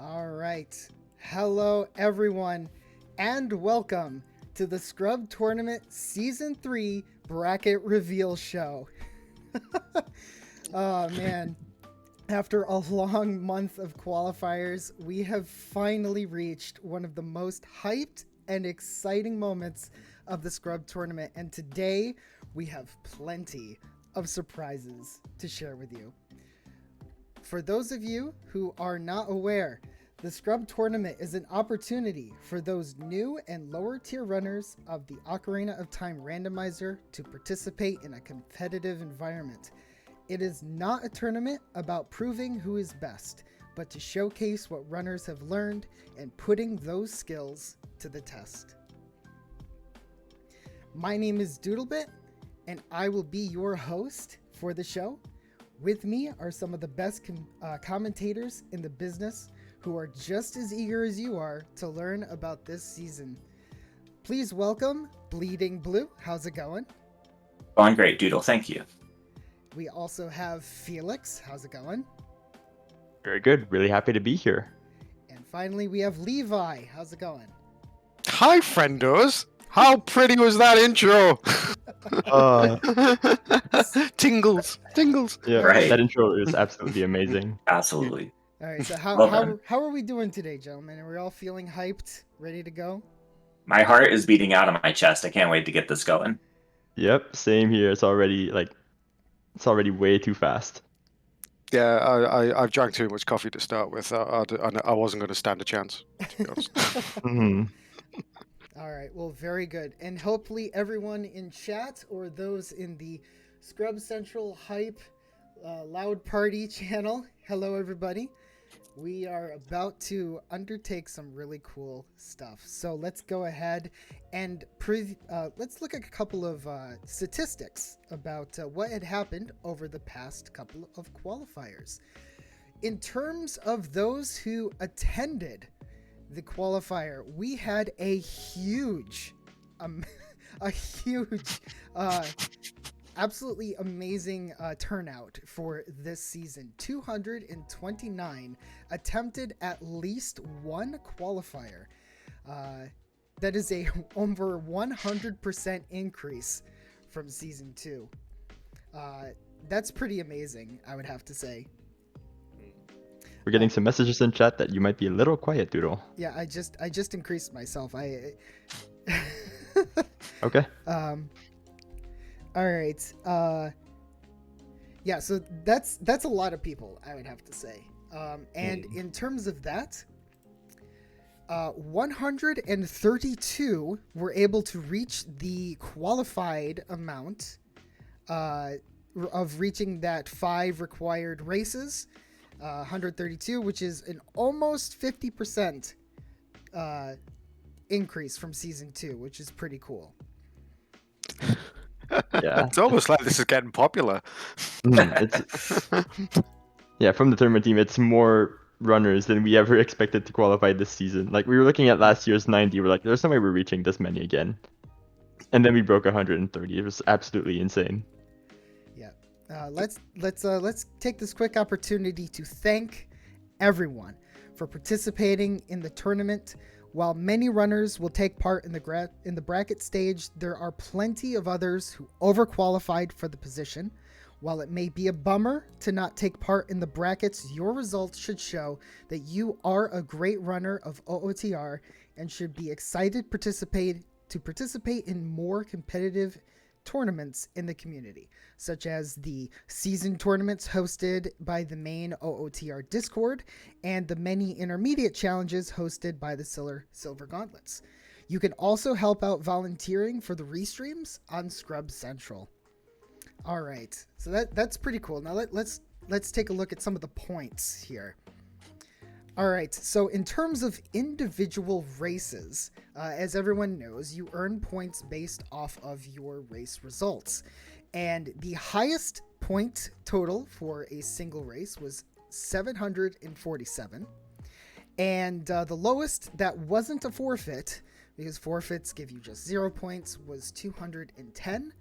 All right. Hello, everyone, and welcome to the Scrub Tournament Season 3 Bracket Reveal Show. Oh, man. After a long month of qualifiers, we have finally reached one of the most hyped and exciting moments of the Scrub Tournament, and today we have plenty of surprises to share with you. For those of you who are not aware, the Scrub Tournament is an opportunity for those new and lower tier runners of the Ocarina of Time randomizer to participate in a competitive environment. It is not a tournament about proving who is best, but to showcase what runners have learned and putting those skills to the test. My name is Doodlebit, and I will be your host for the show. With me are some of the best commentators in the business who are just as eager as you are to learn about this season. Please welcome Bleeding Blue. How's it going? Going great, Doodle. Thank you. We also have Felix. How's it going? Very good. Really happy to be here. And finally, we have Levi. How's it going? Hi, friendos. How pretty was that intro? Tingles. Yeah, Right. That intro is absolutely amazing. Absolutely. All right, so how are we doing today, gentlemen? Are we all feeling hyped, ready to go? My heart is beating out of my chest. I can't wait to get this going. Yep, same here. It's already way too fast. Yeah, I've drank too much coffee to start with. I wasn't going to stand a chance, to be honest. Mm-hmm. All right, well, very good. And hopefully everyone in chat or those in the Scrub Central Hype Loud Party channel, hello everybody. We are about to undertake some really cool stuff. So let's go ahead and let's look at a couple of statistics about what had happened over the past couple of qualifiers. In terms of those who attended the qualifier, we had a huge, absolutely amazing turnout for this season. 229 attempted at least one qualifier. That is a over 100% increase from season 2. That's pretty amazing, I would have to say. We're getting some messages in chat that you might be a little quiet, Doodle. Yeah, I just increased myself. Okay. All right. Yeah, so that's a lot of people, I would have to say. And in terms of that, 132 were able to reach the qualified amount of reaching that 5 required races. 132, which is an almost 50% increase from season 2, which is pretty cool. Yeah. It's almost like this is getting popular. Yeah, from the tournament team, it's more runners than we ever expected to qualify this season. Like, we were looking at last year's 90, we're like, there's no way we're reaching this many again. And then we broke 130. It was absolutely insane. Let's take this quick opportunity to thank everyone for participating in the tournament. While many runners will take part in the bracket stage, there are plenty of others who overqualified for the position. While it may be a bummer to not take part in the brackets, your results should show that you are a great runner of OOTR and should be excited to participate in more competitive tournaments in the community, such as the season tournaments hosted by the main OOTR Discord and the many intermediate challenges hosted by the Silver Gauntlets. You can also help out volunteering for the restreams on Scrub Central. All right, so that's pretty cool. Now let's take a look at some of the points here. All right, so in terms of individual races, as everyone knows, you earn points based off of your race results. And the highest point total for a single race was 747. And the lowest that wasn't a forfeit, because forfeits give you just 0 points, was 210,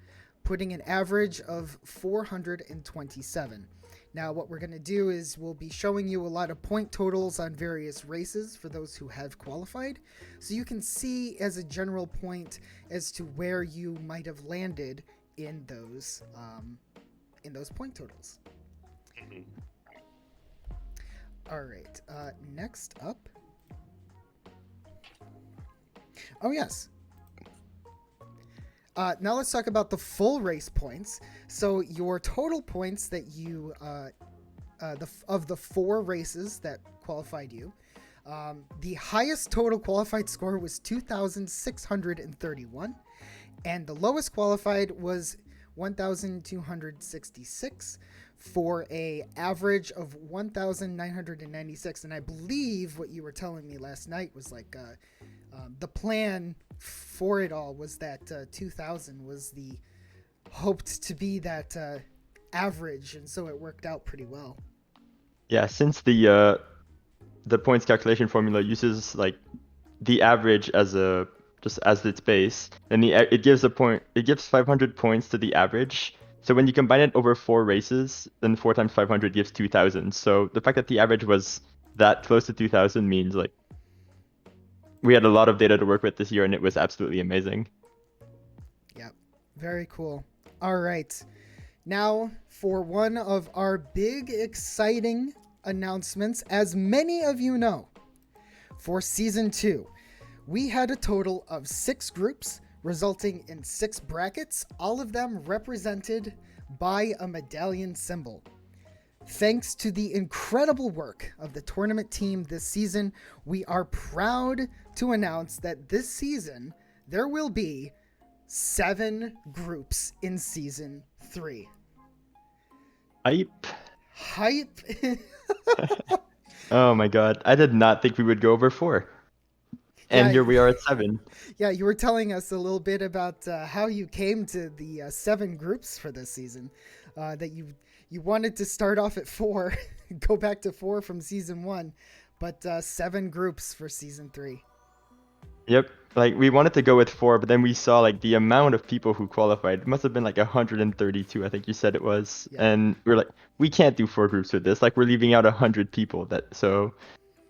putting an average of 427. Now, what we're going to do is we'll be showing you a lot of point totals on various races for those who have qualified, so you can see as a general point as to where you might have landed in those point totals. All right. Next up. Oh yes. Now let's talk about the full race points. So your total points that you, of the 4 races that qualified you, the highest total qualified score was 2,631, and the lowest qualified was 1,266 for a average of 1,996. And I believe what you were telling me last night was like the plan for it all was that 2,000 was the hoped to be that average, and so it worked out pretty well. Yeah, since the points calculation formula uses like the average as its base, then it gives 500 points to the average. So when you combine it over 4 races, then 4 times 500 gives 2,000. So the fact that the average was that close to 2,000 means like we had a lot of data to work with this year, and it was absolutely amazing. Yep, very cool. All right, now for one of our big exciting announcements. As many of you know, for season 2, we had a total of 6 groups, resulting in 6 brackets, all of them represented by a medallion symbol. Thanks to the incredible work of the tournament team this season, we are proud to announce that this season there will be 7 groups in season 3. Hype. Oh my god, I did not think we would go over 4. And yeah, here we are at 7. Yeah, you were telling us a little bit about how you came to the 7 groups for this season. That you wanted to start off at 4, go back to 4 from season 1, but 7 groups for season 3. Yep, like we wanted to go with 4, but then we saw like the amount of people who qualified. It must have been like 132, I think you said it was. Yeah. And we were like, we can't do 4 groups with this. Like we're leaving out 100 people. So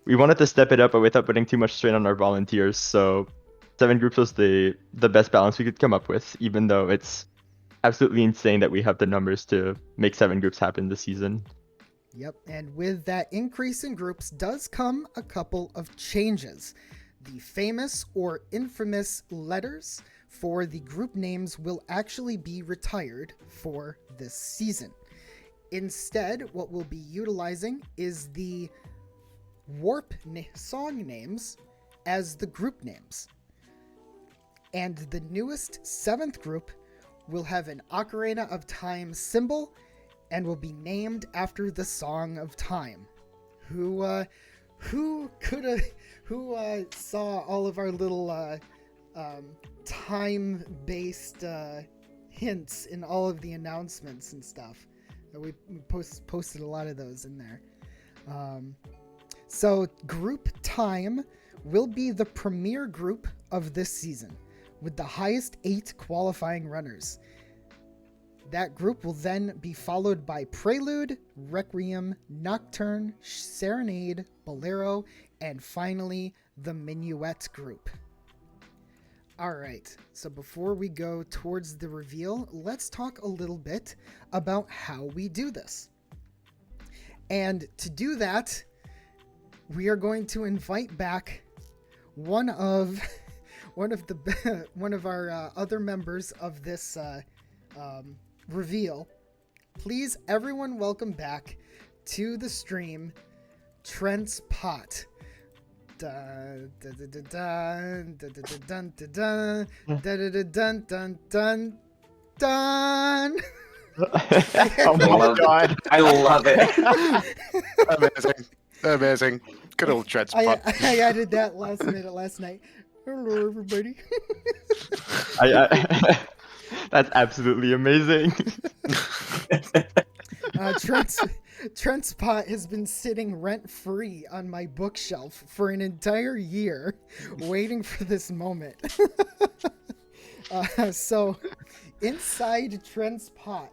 we wanted to step it up, but without putting too much strain on our volunteers. So 7 groups was the best balance we could come up with, even though it's absolutely insane that we have the numbers to make 7 groups happen this season. Yep, and with that increase in groups does come a couple of changes. The famous or infamous letters for the group names will actually be retired for this season. Instead, what we'll be utilizing is the warp song names as the group names. And the newest 7th group will have an Ocarina of Time symbol and will be named after the Song of Time. Who saw all of our little time-based hints in all of the announcements and stuff? We posted a lot of those in there. So Group Time will be the premier group of this season, with the highest 8 qualifying runners. That group will then be followed by Prelude, Requiem, Nocturne, Serenade, Bolero, and finally the Minuet group. Alright, so before we go towards the reveal, let's talk a little bit about how we do this. And to do that, we are going to invite back one of our other members of this reveal. Please, everyone, welcome back to the stream, Trent's Pot. Dun dun dun dun dun dun dun dun dun dun dun. Oh my god! I love it. Amazing. Good old Trent's Pot. I added that last night. Hello, everybody. That's absolutely amazing. Trent's Pot has been sitting rent-free on my bookshelf for an entire year, waiting for this moment. So, inside Trent's Pot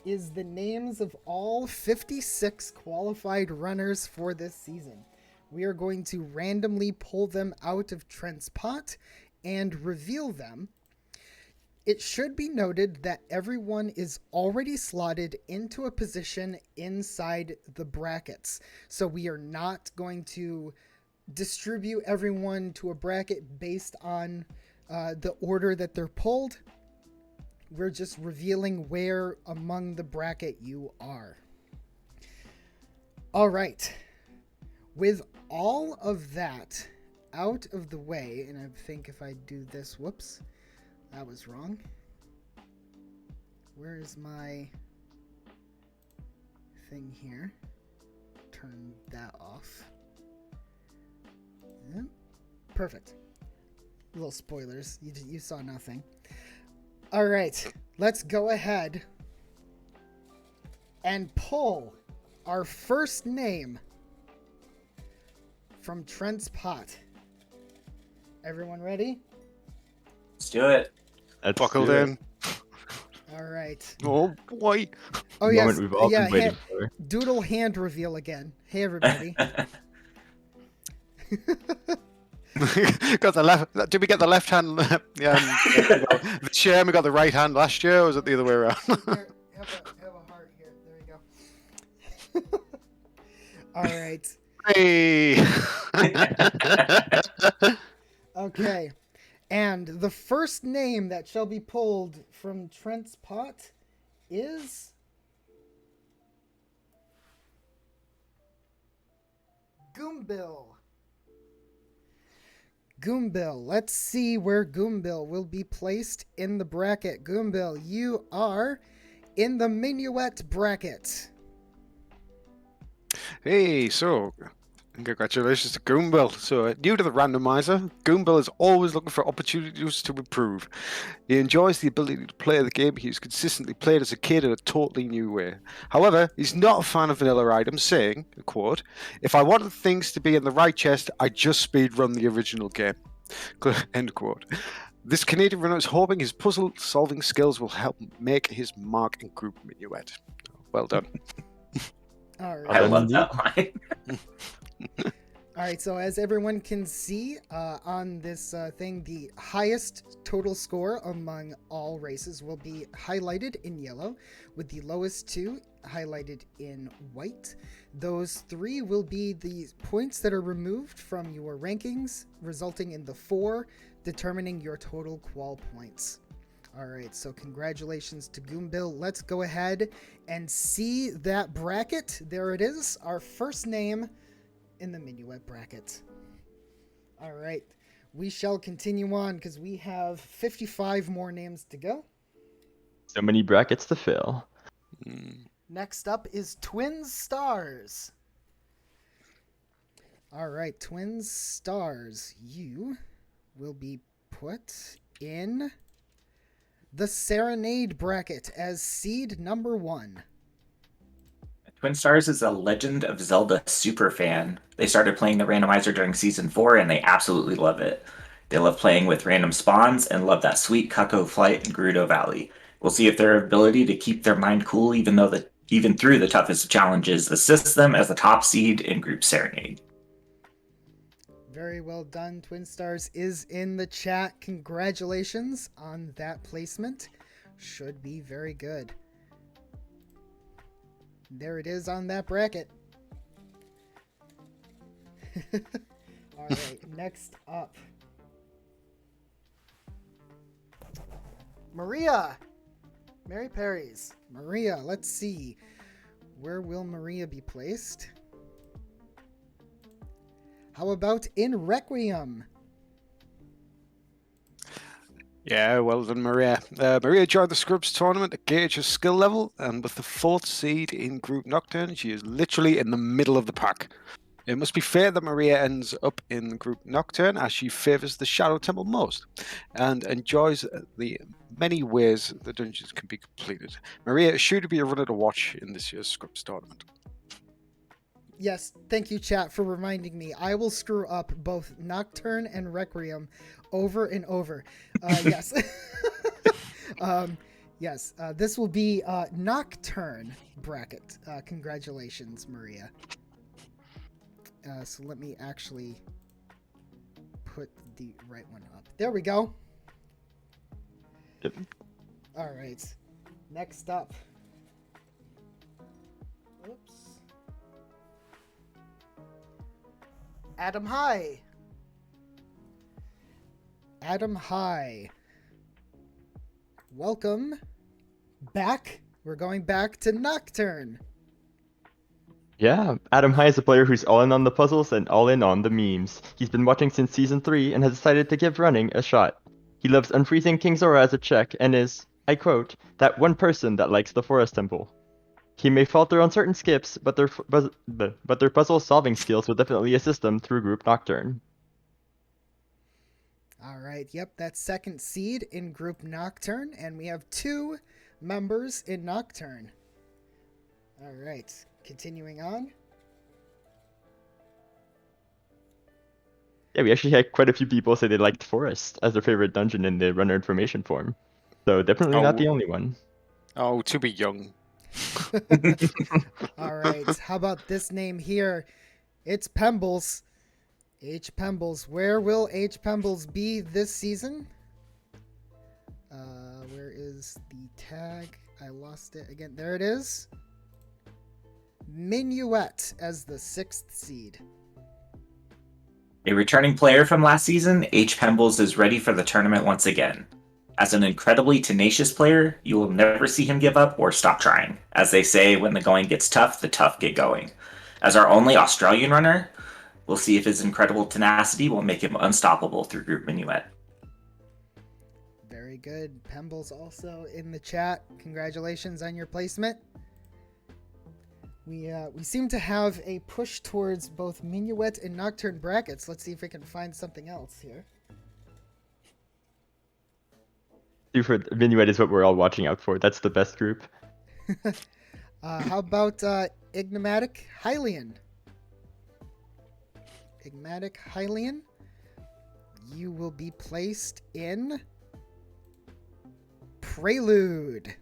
is the names of all 56 qualified runners for this season. We are going to randomly pull them out of Trent's pot and reveal them. It should be noted that everyone is already slotted into a position inside the brackets. So we are not going to distribute everyone to a bracket based on the order that they're pulled. We're just revealing where among the bracket you are. All right. With all of that out of the way, and I think if I do this, whoops, that was wrong. Where is my thing here? Turn that off. Yep. Perfect. Little spoilers. You saw nothing. All right. Let's go ahead and pull our first name from Trent's pot. Everyone ready? Let's do it. Let's Buckled do it. in. All right. Oh boy. Oh The yes. moment we've all been waiting for. Doodle hand reveal again. Hey everybody. Got the left. Did we get the left hand? The chair. We got the right hand last year. Or was it the other way around? Here, have a heart here. There we go. All right. Hey. Okay. And the first name that shall be pulled from Trent's pot is Goombill. Goombill. Let's see where Goombill will be placed in the bracket. Goombill, you are in the Minuet Bracket. Hey, so congratulations to Goombill. So, new to the randomizer, Goombill is always looking for opportunities to improve. He enjoys the ability to play the game he's consistently played as a kid in a totally new way. However, he's not a fan of vanilla items, saying, quote, "If I wanted things to be in the right chest, I'd just speedrun the original game." End quote. This Canadian runner is hoping his puzzle-solving skills will help make his mark in Group Minuet. Well done. All right. I love that line. All right, so as everyone can see on this thing, the highest total score among all races will be highlighted in yellow, with the lowest two highlighted in white. Those three will be the points that are removed from your rankings, resulting in the 4 determining your total qual points. All right, so congratulations to Goombill. Let's go ahead and see that bracket. There it is, our first name in the Minuet Bracket. All right, we shall continue on because we have 55 more names to go. So many brackets to fill. Next up is Twin Stars. All right, Twin Stars, you will be put in the Serenade Bracket as seed number 1. Twin Stars is a Legend of Zelda super fan. They started playing the randomizer during Season 4, and they absolutely love it. They love playing with random spawns and love that sweet Cuckoo Flight in Gerudo Valley. We'll see if their ability to keep their mind cool even through the toughest challenges assists them as the top seed in Group Serenade. Very well done. Twin Stars is in the chat. Congratulations on that placement. Should be very good. There it is on that bracket. All right, next up. Maria. Mary Perry's. Maria, let's see. Where will Maria be placed? How about in Requiem? Yeah, well done, Maria. Maria joined the Scrubs tournament to gauge her skill level, and with the 4th seed in Group Nocturne, she is literally in the middle of the pack. It must be fair that Maria ends up in Group Nocturne as she favors the Shadow Temple most and enjoys the many ways the dungeons can be completed. Maria is sure to be a runner to watch in this year's Scrubs tournament. Yes, thank you, chat, for reminding me. I will screw up both Nocturne and Requiem over and over. Yes. Yes, this will be Nocturne Bracket. Congratulations, Maria. So let me actually put the right one up. There we go. Yep. All right. Next up. Oops. Adam High. Adam High. Welcome back. We're going back to Nocturne. Yeah, Adam High is a player who's all in on the puzzles and all in on the memes. He's been watching since Season 3 and has decided to give running a shot. He loves unfreezing King Zora as a check and is, I quote, that one person that likes the Forest Temple. He may falter on certain skips, but their puzzle-solving skills will definitely assist him through Group Nocturne. All right, yep, that's second seed in Group Nocturne, and we have 2 members in Nocturne. All right, continuing on. Yeah, we actually had quite a few people say they liked Forest as their favorite dungeon in the runner information form. So definitely not the only one. Oh, to be young. All right, how about this name here? It's Pembles. H. Pembles. Where will H. Pembles be this season? Where is the tag? I lost it again. There it is. Minuet as the 6th seed. A returning player from last season, H. Pembles is ready for the tournament once again. As an incredibly tenacious player, you will never see him give up or stop trying. As they say, when the going gets tough, the tough get going. As our only Australian runner, we'll see if his incredible tenacity will make him unstoppable through Group Minuet. Very good. Pembles also in the chat. Congratulations on your placement. We seem to have a push towards both Minuet and Nocturne brackets. Let's see if we can find something else here. For Minuet is what we're all watching out for. That's the best group. How about Ignimatic Hylian? Ignimatic Hylian, you will be placed in Prelude.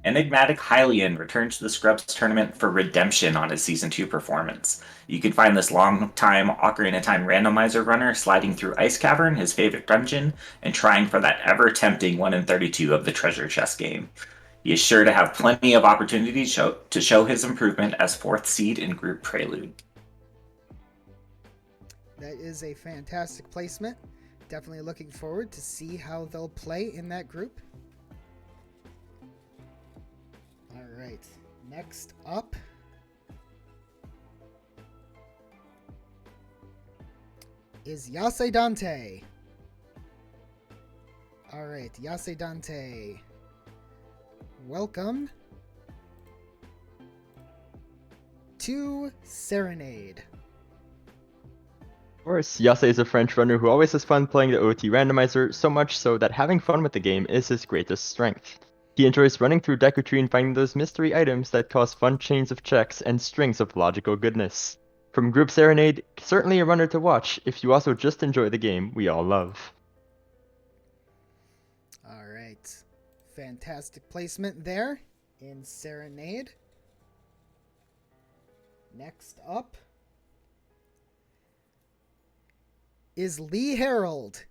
Enigmatic Hylian returns to the Scrubs tournament for redemption on his Season 2 performance. You can find this long-time Ocarina of Time randomizer runner sliding through Ice Cavern, his favorite dungeon, and trying for that ever-tempting 1 in 32 of the treasure chest game. He is sure to have plenty of opportunities to show his improvement as 4th seed in Group Prelude. That is a fantastic placement. Definitely looking forward to see how they'll play in that group. All right, next up is Yasay Dante. All right, Yasay Dante. Welcome to Serenade. Of course, Yasay is a French runner who always has fun playing the OT randomizer, so much so that having fun with the game is his greatest strength. He enjoys running through Deku Tree and finding those mystery items that cause fun chains of checks and strings of logical goodness. From Group Serenade, certainly a runner to watch if you also just enjoy the game we all love. All right, fantastic placement there in Serenade. Next up is Lee Harold.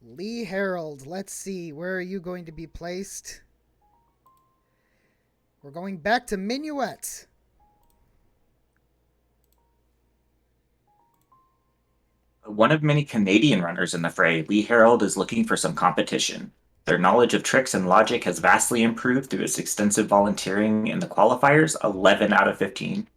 Lee Harold, let's see, where are you going to be placed? We're going back to Minuet. One of many Canadian runners in the fray, Lee Harold is looking for some competition. Their knowledge of tricks and logic has vastly improved through his extensive volunteering in the qualifiers, 11 out of 15.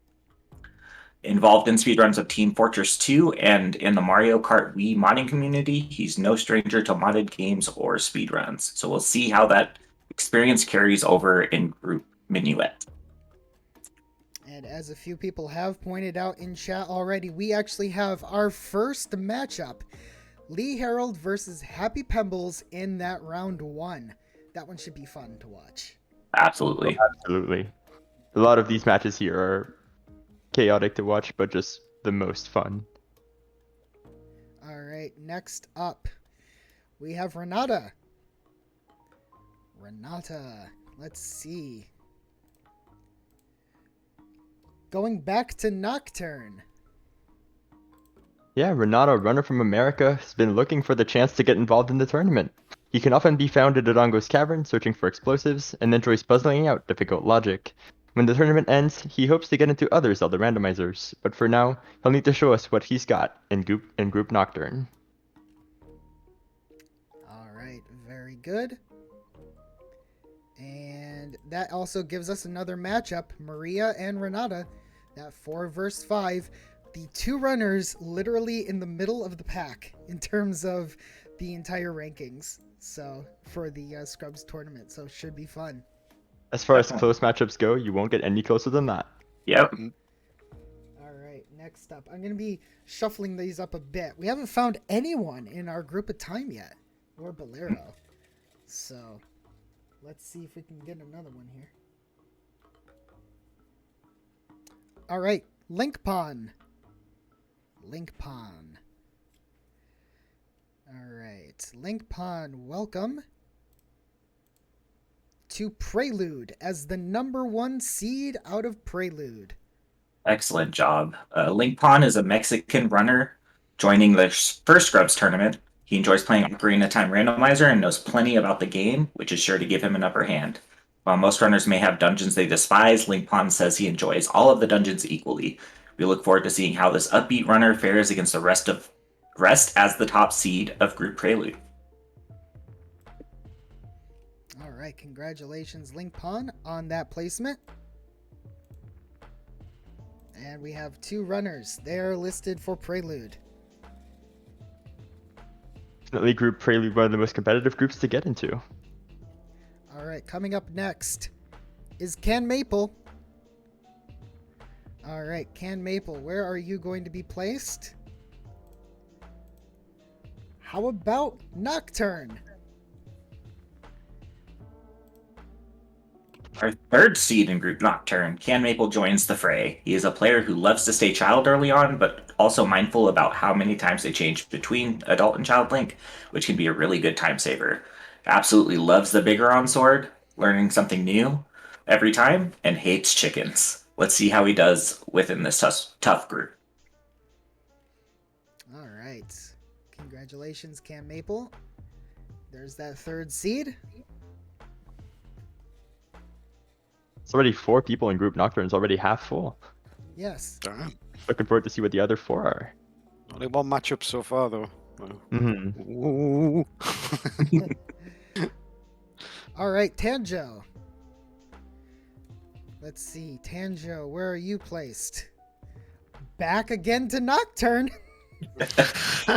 Involved in speedruns of Team Fortress 2 and in the Mario Kart Wii modding community, he's no stranger to modded games or speedruns. So we'll see how that experience carries over in Group Minuet. And as a few people have pointed out in chat already, we actually have our first matchup. Lee Harold versus Happy Pembles in that round 1. That one should be fun to watch. Absolutely. Absolutely. A lot of these matches here are chaotic to watch, but just the most fun. All right, next up, we have Renata Renata. Let's see. Going back to Nocturne. Yeah, Renato, runner from America, has been looking for the chance to get involved in the tournament. He can often be found at Odongo's Cavern searching for explosives and enjoys puzzling out difficult logic. When the tournament ends, he hopes to get into other Zelda randomizers, but for now, he'll need to show us what he's got in Group Nocturne. Alright, very good. And that also gives us another matchup, Maria and Renata. That 4 versus 5. The 2 runners literally in the middle of the pack in terms of the entire rankings. So for the Scrubs tournament, so should be fun. As far as close matchups go, you won't get any closer than that. Yep. All right, next up, I'm gonna be shuffling these up a bit. We haven't found anyone in our group of time yet, or Bolero. So let's see if we can get another one here. All right, Link Pond. All right, Link Pond, welcome to Prelude as the number 1 seed out of Prelude. Excellent job. Link Pon is a Mexican runner joining the first Scrubs tournament. He enjoys playing Ocarina of Time Randomizer and knows plenty about the game, which is sure to give him an upper hand. While most runners may have dungeons they despise, Link Pon says he enjoys all of the dungeons equally. We look forward to seeing how this upbeat runner fares against the rest as the top seed of Group Prelude. All right, congratulations, Link Pon, on that placement. And we have 2 runners. They're listed for Prelude. Definitely Group Prelude, one of the most competitive groups to get into. All right, coming up next is Can Maple. All right, Can Maple, where are you going to be placed? How about Nocturne? Our third seed in Group Nocturne, Can Maple joins the fray. He is a player who loves to stay child early on, but also mindful about how many times they change between adult and child Link, which can be a really good time saver. Absolutely loves the Bigoron sword, learning something new every time, and hates chickens. Let's see how he does within this tough group. All right. Congratulations, Can Maple. There's that 3rd seed. It's already 4 people in Group Nocturne. It's already half full. Yes. Damn. Looking forward to see what the other 4 are. Only 1 matchup so far, though. Mm-hmm. Ooh. All right, Tanjo. Let's see. Tanjo, where are you placed? Back again to Nocturne.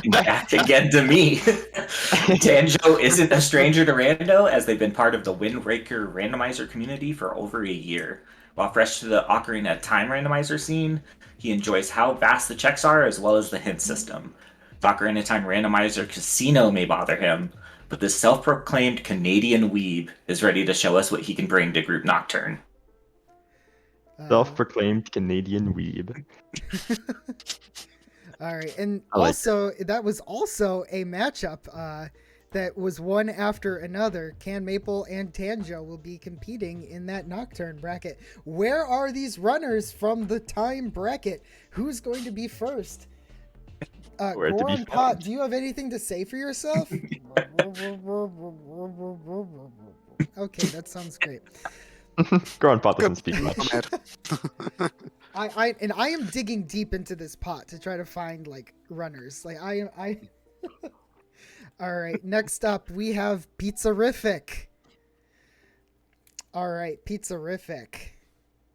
Back again to me. Tanjo isn't a stranger to Rando, as they've been part of the Windbreaker randomizer community for over a year. While fresh to the Ocarina of Time randomizer scene, he enjoys how vast the checks are as well as the hint system. The Ocarina of Time randomizer casino may bother him, but this self-proclaimed Canadian weeb is ready to show us what he can bring to Group Nocturne. Self-proclaimed Canadian weeb. All right, and I like also that was also a matchup that was one after another. Can Maple and Tanjo will be competing in that Nocturne bracket. Where are these runners from the time bracket? Who's going to be first? Where to be Goron Pot, found. do you have anything to say for yourself? Okay, that sounds great. Goron Pot doesn't speak much. I am digging deep into this pot to try to find like runners. Like I All right, next up we have Pizza Rific. All right, Pizza Rific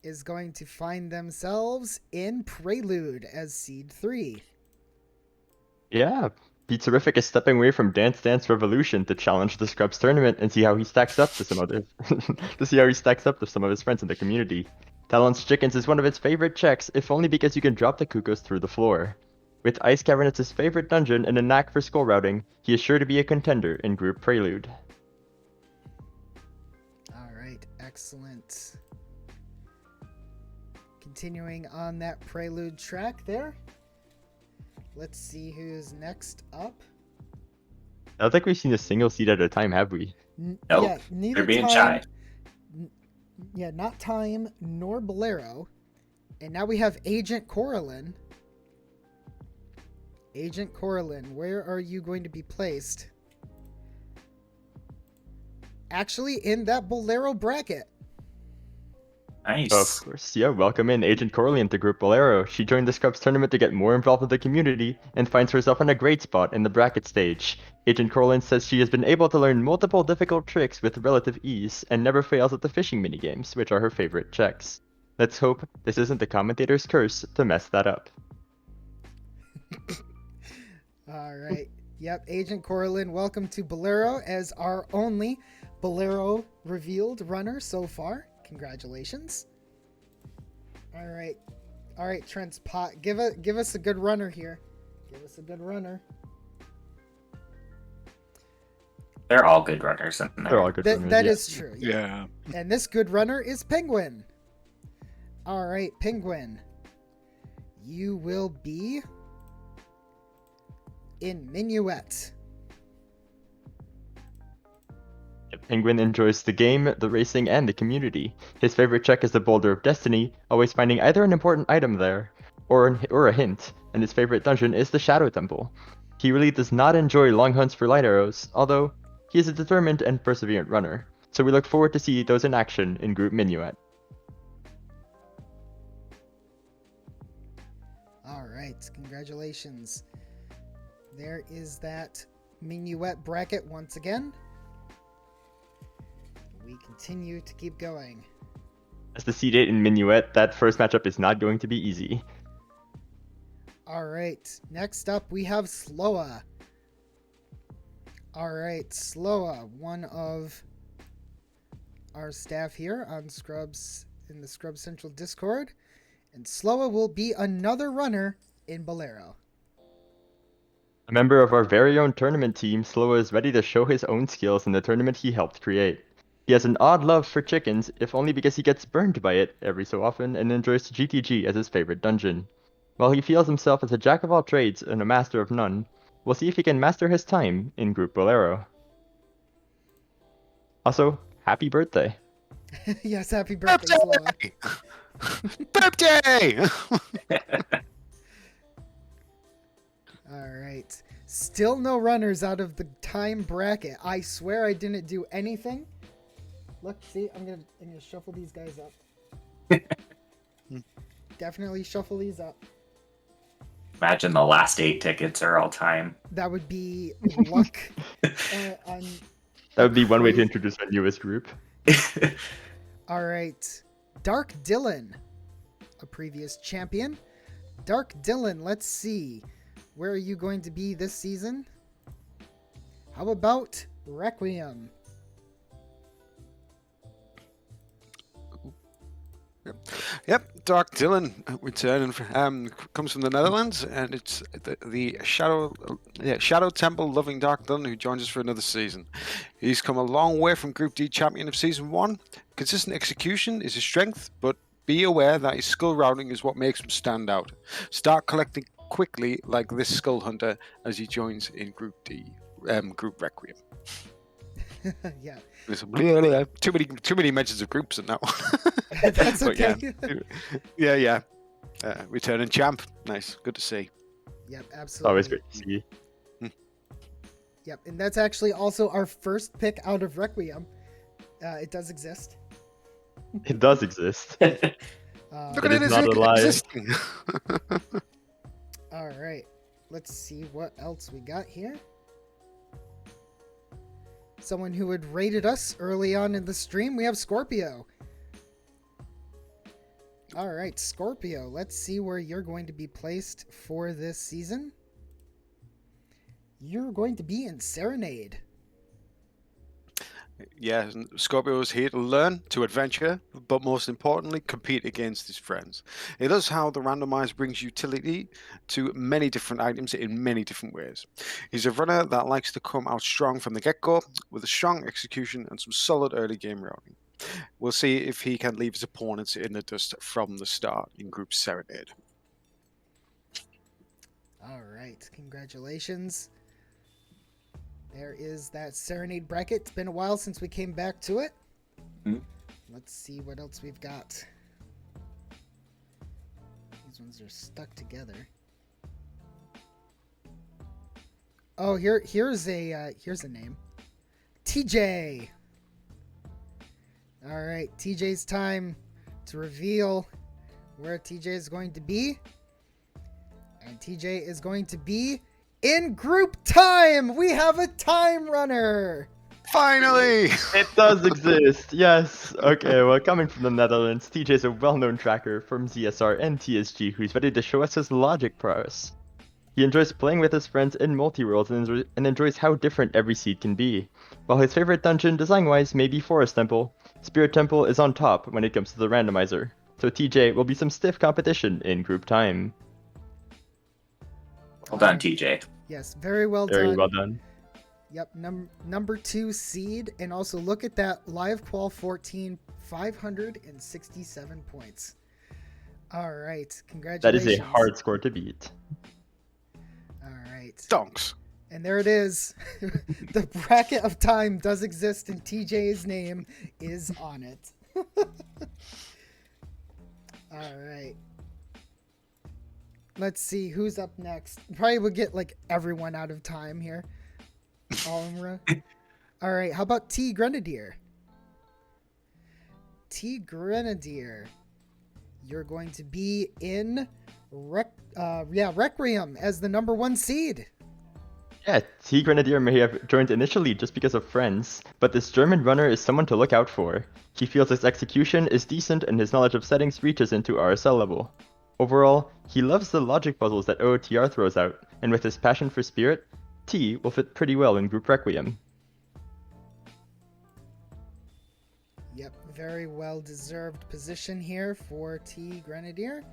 is going to find themselves in Prelude as seed 3. Yeah, Pizzerific is stepping away from Dance Dance Revolution to challenge the Scrubs tournament and see how he stacks up to some other to see how he stacks up to some of his friends in the community. Talon's Chickens is one of its favorite checks, if only because you can drop the Cuckoos through the floor. With Ice Cavern as his favorite dungeon and a knack for skull routing, he is sure to be a contender in Group Prelude. All right, excellent. Continuing on that Prelude track there. Let's see who's next up. I don't think we've seen a single seed at a time, have we? Nope. Yeah, neither They're being Time. shy. Yeah, not Time nor Bolero. And now we have Agent Corleone. Agent Corleone, where are you going to be placed? Actually, in that Bolero bracket. Nice. Of course, yeah, welcome in Agent Corleone to Group Bolero. She joined the Scrubs tournament to get more involved with the community and finds herself in a great spot in the bracket stage. Agent Corleone says she has been able to learn multiple difficult tricks with relative ease and never fails at the fishing minigames, which are her favorite checks. Let's hope this isn't the commentator's curse to mess that up. All right. Yep, Agent Corleone, welcome to Bolero as our only Bolero revealed runner so far. Congratulations. All right, Trent's pot. Give us a good runner here. Give us a good runner. They're all good runners in there. They're all good runners, That yeah. is true. Yeah. And this good runner is Penguin. All right, Penguin. You will be in Minuet. Penguin enjoys the game, the racing, and the community. His favorite check is the Boulder of Destiny, always finding either an important item there or a hint, and his favorite dungeon is the Shadow Temple. He really does not enjoy long hunts for light arrows, although he is a determined and perseverant runner, so we look forward to see those in action in Group Minuet. All right, congratulations. There is that Minuet bracket once again. We continue to keep going. As the seed 8 in Minuet, that first matchup is not going to be easy. All right, next up we have Sloa. All right, Sloa, one of our staff here on Scrubs in the Scrubs Central Discord, and Sloa will be another runner in Bolero. A member of our very own tournament team, Sloa is ready to show his own skills in the tournament he helped create. He has an odd love for chickens, if only because he gets burned by it every so often and enjoys GTG as his favorite dungeon. While he feels himself as a jack of all trades and a master of none, we'll see if he can master his time in Group Bolero. Also, happy birthday. Yes, happy birthday, Sloa. Birthday! All right. Still no runners out of the time bracket. I swear I didn't do anything. Look, see, I'm gonna shuffle these guys up. Definitely shuffle these up. Imagine the last 8 tickets are all time. That would be luck. On... That would be one way to introduce our newest group. All right. Dark Dylan, a previous champion. Dark Dylan, let's see. Where are you going to be this season? How about Requiem? Yep, Dark Dylan returning comes from the Netherlands, and it's the Shadow Temple loving Dark Dylan who joins us for another season. He's come a long way from Group D champion of Season 1. Consistent execution is his strength, but be aware that his skill routing is what makes him stand out. Start collecting quickly like this Skull Hunter as he joins in Group D, Group Requiem. Yeah. Too many mentions of groups in that one. That's But okay. yeah. Returning champ. Nice. Good to see. Yep, It's absolutely. always great to see. Yep, and that's actually also our first pick out of Requiem. It does exist. It does exist. Look It at it is not a lie. existing. All right, let's see what else we got here. Someone who had rated us early on in the stream, we have Scorpio. All right, Scorpio, let's see where you're going to be placed for this season. You're going to be in Serenade. Yeah, Scorpio is here to learn, to adventure, but most importantly, compete against his friends. He loves how the randomizer brings utility to many different items in many different ways. He's a runner that likes to come out strong from the get-go, with a strong execution and some solid early game routing. We'll see if he can leave his opponents in the dust from the start in Group Serenade. All right, congratulations. There is that Serenade bracket. It's been a while since we came back to it. Mhm. Let's see what else we've got. These ones are stuck together. Oh, here's a name. TJ. All right, TJ's time to reveal where TJ is going to be. And TJ is going to be in group time. We have a time runner. Finally! It does exist, yes. Okay, well, coming from the Netherlands, TJ is a well-known tracker from ZSR and TSG who's ready to show us his logic prowess. He enjoys playing with his friends in multi-worlds and enjoys how different every seed can be. While his favorite dungeon design-wise may be Forest Temple, Spirit Temple is on top when it comes to the randomizer. So TJ will be some stiff competition in group time. Well done, TJ. Yes, very well Very done. well done. Yep, number 2 seed. And also look at that live qual 14, 567 points. All right, That congratulations. is a hard score to beat. All right. Donks. And there it is. The bracket of time does exist, and TJ's name is on it. All right. Let's see who's up next. Probably would get like everyone out of time here. All in a row. All right. How about T Grenadier? T Grenadier. You're going to be in Requiem as the number 1 seed. Yeah, T Grenadier may have joined initially just because of friends, but this German runner is someone to look out for. He feels his execution is decent and his knowledge of settings reaches into RSL level. Overall, he loves the logic puzzles that OOTR throws out, and with his passion for Spirit, T will fit pretty well in Group Requiem. Yep, very well deserved position here for T Grenadier.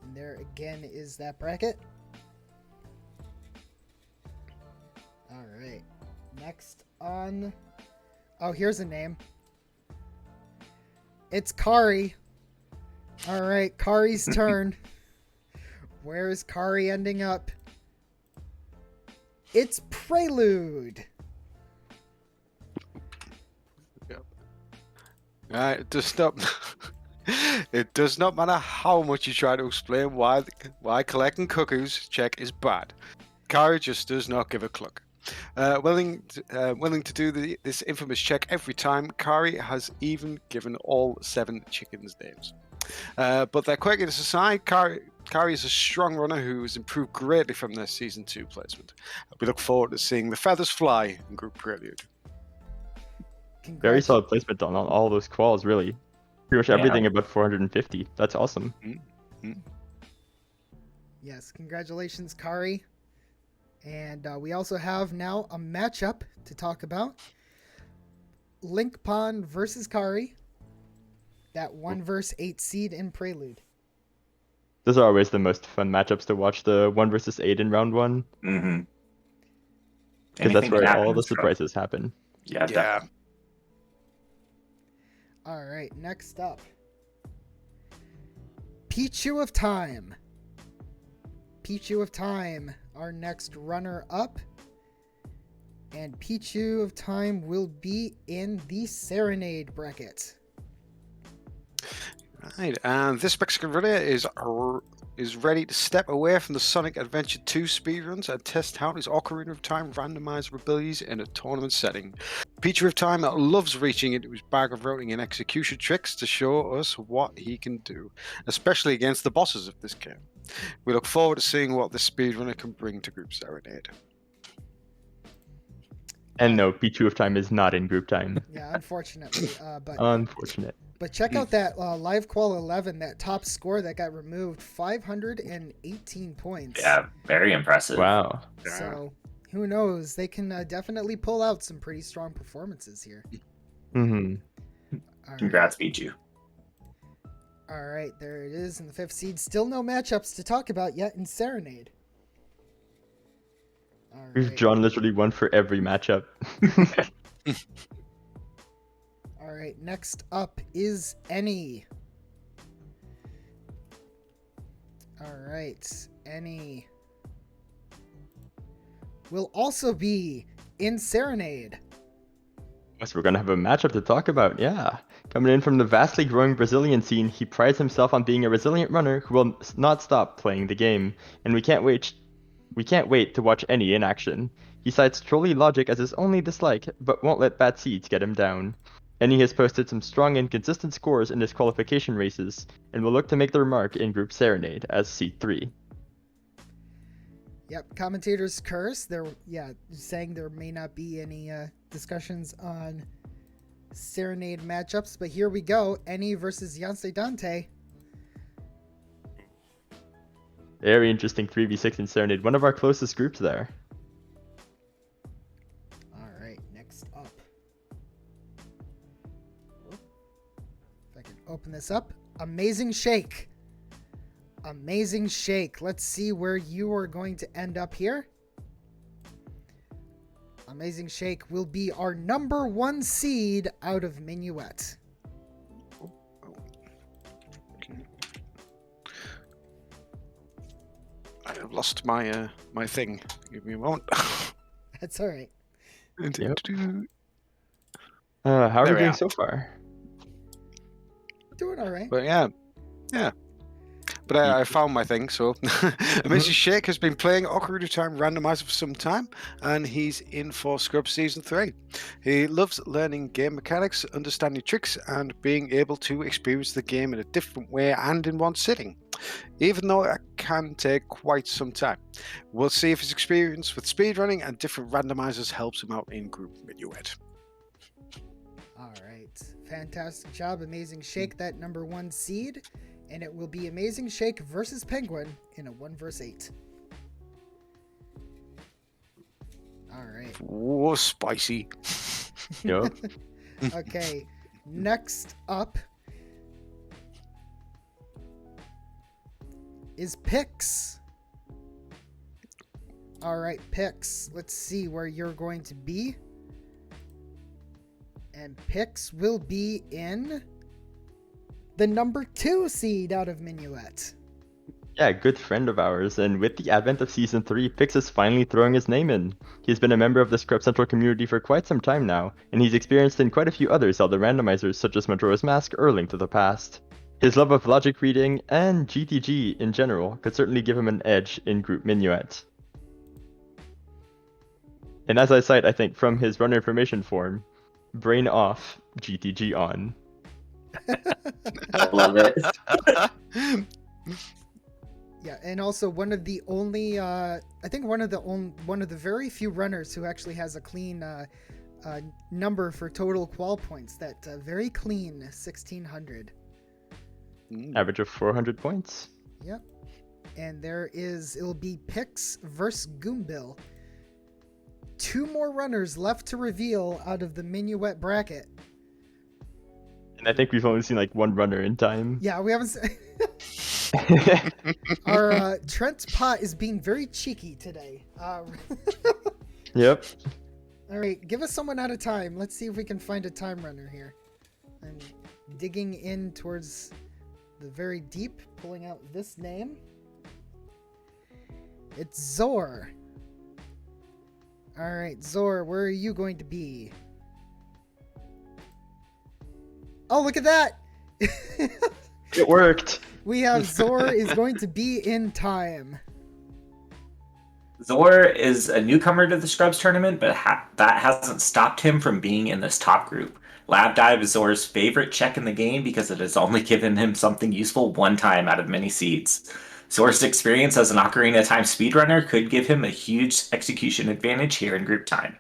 And there again is that bracket. All right, next on. Oh, here's a name. It's Kari. All right, Kari's turn. Where is Kari ending up? It's Prelude. It does not. It does not matter how much you try to explain why collecting cuckoos check is bad. Kari just does not give a cluck. Willing to do this infamous check every time. Kari has even given all 7 chickens names. But their quirkiness aside, Kari is a strong runner who has improved greatly from their Season 2 placement. We look forward to seeing the feathers fly in Group Prelude. Very solid placement on all those quals, really. Pretty much everything above 450. That's awesome. Mm-hmm. Yes, congratulations, Kari. And we also have now a matchup to talk about. Link Pond versus Kari. That 1 versus 8 seed in Prelude. Those are always the most fun matchups to watch, the 1 versus 8 in round 1. Mm-hmm. Because that's where all the surprises happen. Yeah, definitely. All right, next up. Pichu of Time. Pichu of Time, our next runner-up. And Pichu of Time will be in the Serenade bracket. Right, and this Mexican runner is ready to step away from the Sonic Adventure 2 speedruns and test out his Ocarina of Time randomizer abilities in a tournament setting. Pichu of Time loves reaching into his bag of routing and execution tricks to show us what he can do, especially against the bosses of this game. We look forward to seeing what this speedrunner can bring to Group Serenade. And no, Pichu of Time is not in group time. Yeah, unfortunately. Unfortunate. But check out that live qual 11, that top score that got removed, 518 points. Yeah, very impressive. Wow. So who knows? They can definitely pull out some pretty strong performances here. Mm-hmm. All Congrats, Pichu. All right, there it is in the 5th seed. Still no matchups to talk about yet in Serenade. All We've right. drawn literally one for every matchup. All right, next up is Any. All right, Any. will also be in Serenade. Yes, we're gonna have a matchup to talk about, yeah. Coming in from the vastly growing Brazilian scene, he prides himself on being a resilient runner who will not stop playing the game, and we can't wait to watch any in action. He cites trolley logic as his only dislike, but won't let bad seeds get him down. And he has posted some strong and consistent scores in his qualification races, and will look to make their mark in Group Serenade as Seed 3. Yep, commentators curse. They're saying there may not be any discussions on Serenade matchups, but here we go. Eni versus Yasay Dante. Very interesting 3v6 in Serenade, one of our closest groups there. Alright, next up. If I can open this up. Amazing Shake. Amazing Shake. Let's see where you are going to end up here. Amazing Shake will be our number 1 seed out of Minuet. I have lost my my thing. Give me a moment. That's alright. Yep. How are There we we doing are. so far? Doing alright. But yeah. But I found my thing, so Amazing Shake has been playing Ocarina of Time randomizer for some time, and he's in for Scrub Season 3. He loves learning game mechanics, understanding tricks, and being able to experience the game in a different way and in one sitting, even though it can take quite some time. We'll see if his experience with speedrunning and different randomizers helps him out in Group Minuet. Alright. Fantastic job, Amazing Shake, that number 1 seed. And it will be Amazing Shake versus Penguin in a 1 vs 8. Alright. Oh, spicy. Yep. Okay. Next up is Pix. Alright, Pix. Let's see where you're going to be. And Pix will be in the number 2 seed out of Minuet. Yeah, good friend of ours, and with the advent of Season 3, Pix is finally throwing his name in. He's been a member of the Scrub Central community for quite some time now, and he's experienced in quite a few other Zelda randomizers such as Majora's Mask or Link to the Past. His love of logic reading, and GTG in general, could certainly give him an edge in Group Minuet. And as I cite, I think, from his runner information form, brain off, GTG on. I love it. Yeah, and also one of the only, I think one of the very few runners who actually has a clean number for total qual points. That very clean 1600. Average of 400 points. Yep. And it'll be Pix versus Goombill. 2 more runners left to reveal out of the Minuet bracket. And I think we've only seen like 1 runner in time. Yeah, we haven't. Our Trent's pot is being very cheeky today. Yep. All right, give us someone at a time. Let's see if we can find a time runner here. I'm digging in towards the very deep, pulling out this name. It's Zor. All right, Zor, where are you going to be? Oh, look at that! It worked. We have Zor is going to be in time. Zor is a newcomer to the Scrubs tournament, but that hasn't stopped him from being in this top group. Lab Dive is Zor's favorite check in the game because it has only given him something useful 1 time out of many seeds. Zor's experience as an Ocarina of Time speedrunner could give him a huge execution advantage here in group time.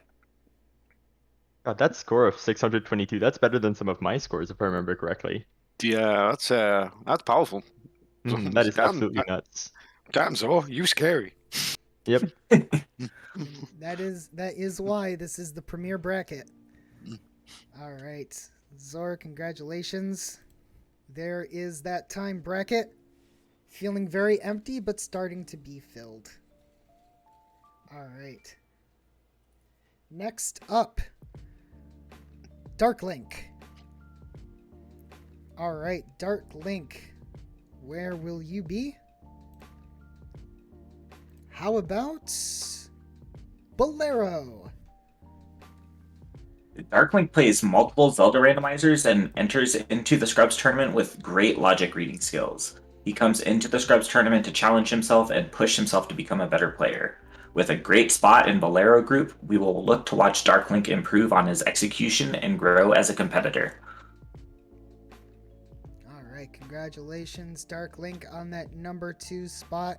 God, that score of 622, that's better than some of my scores, if I remember correctly. Yeah, that's powerful. That is absolutely nuts. Damn, Zor, you scary. Yep. That is why this is the premier bracket. All right, Zor, congratulations. There is that time bracket. Feeling very empty, but starting to be filled. All right. Next up, Dark Link. All right, Dark Link. Where will you be? How about Bolero. Darklink plays multiple Zelda randomizers and enters into the Scrubs tournament with great logic reading skills. He comes into the Scrubs tournament to challenge himself and push himself to become a better player. With a great spot in Bolero group, we will look to watch Darklink improve on his execution and grow as a competitor. All right, congratulations, Dark Link, on that number 2 spot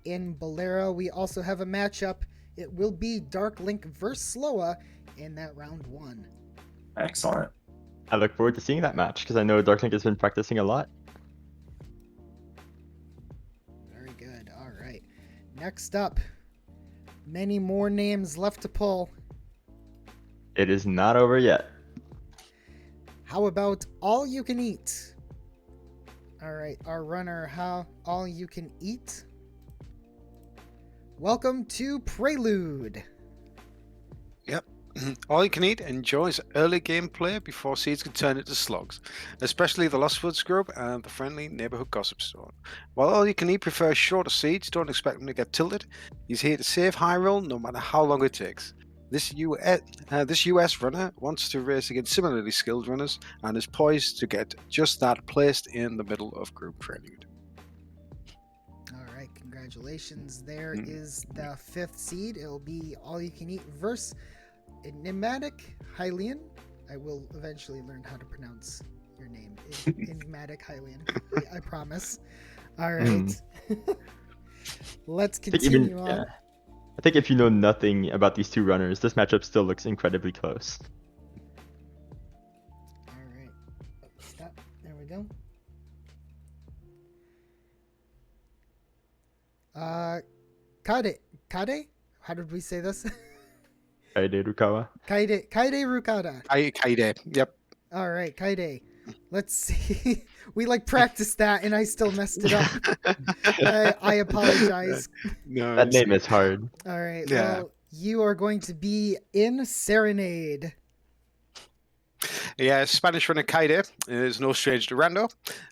in Bolero. We also have a matchup. It will be Dark Link versus Sloa in that round 1. Excellent. I look forward to seeing that match because I know Darklink has been practicing a lot. Very good. All right. Next up, many more names left to pull. It is not over yet. How about All You Can Eat? All right, our runner, how All You Can Eat. Welcome to Prelude. Yep. All You Can Eat enjoys early gameplay before seeds can turn into slugs, especially the Lost Woods group and the friendly neighborhood gossip store. While All You Can Eat prefers shorter seeds, don't expect him to get tilted. He's here to save high roll no matter how long it takes. This US runner wants to race against similarly skilled runners and is poised to get just that, placed in the middle of group Prelude. All right, congratulations. There is the 5th seed. It'll be All You Can Eat versus Enigmatic Hylian. I will eventually learn how to pronounce your name. Enigmatic Hylian. I promise. All right. Let's continue on. Yeah. I think if you know nothing about these two runners, this matchup still looks incredibly close. All right. Stop. There we go. Kade? How did we say this? Kaede Rukawa. Kaide Rukada. Kaide. Yep. All right, Kaide. Let's see. We practiced that and I still messed it up. I apologize. No, That name is hard. All right. Yeah. Well, you are going to be in Serenade. Yeah, Spanish runner Kaide is no stranger to Rando.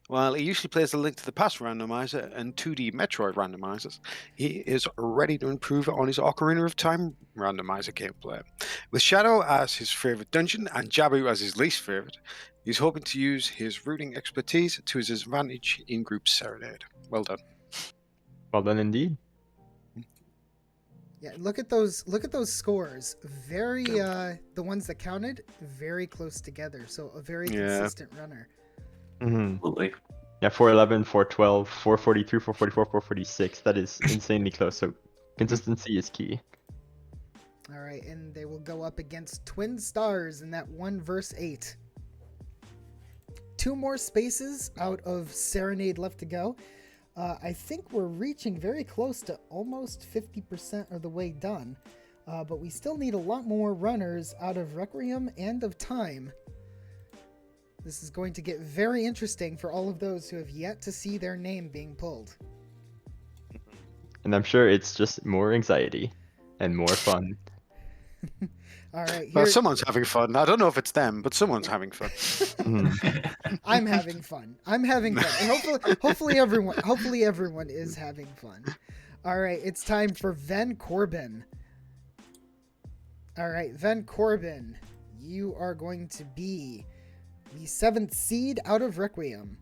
While he usually plays a Link to the Past randomizer and 2D Metroid randomizers, he is ready to improve on his Ocarina of Time randomizer gameplay. With Shadow as his favorite dungeon and Jabu as his least favorite, he's hoping to use his routing expertise to his advantage in Group Serenade. Well done. Well done indeed. Yeah, look at those scores. Very the ones that counted very close together. So a very consistent runner. Mm-hmm. Absolutely. Yeah, 411, 412, 442, 444, 446. That is insanely close. So consistency is key. All right, and they will go up against Twin Stars in that 1 versus 8. 2 more spaces out of Serenade left to go. I think we're reaching very close to almost 50% of the way done, but we still need a lot more runners out of Requiem and of Time. This is going to get very interesting for all of those who have yet to see their name being pulled. And I'm sure it's just more anxiety and more fun. All right, Well, someone's having fun. I don't know if it's them, but someone's having fun. I'm having fun. I'm having fun. And hopefully everyone is having fun. All right, it's time for Ven Corbin. All right, Ven Corbin, you are going to be the 7th seed out of Requiem.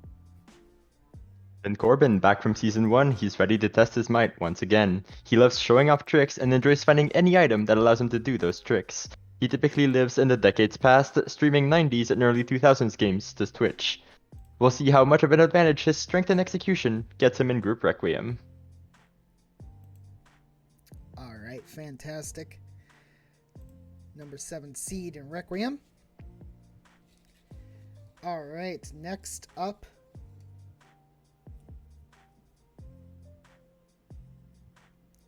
And Corbin, back from Season 1, he's ready to test his might once again. He loves showing off tricks and enjoys finding any item that allows him to do those tricks. He typically lives in the decades past, streaming 90s and early 2000s games to Twitch. We'll see how much of an advantage his strength and execution gets him in Group Requiem. All right, fantastic. Number 7 seed in Requiem. All right, next up.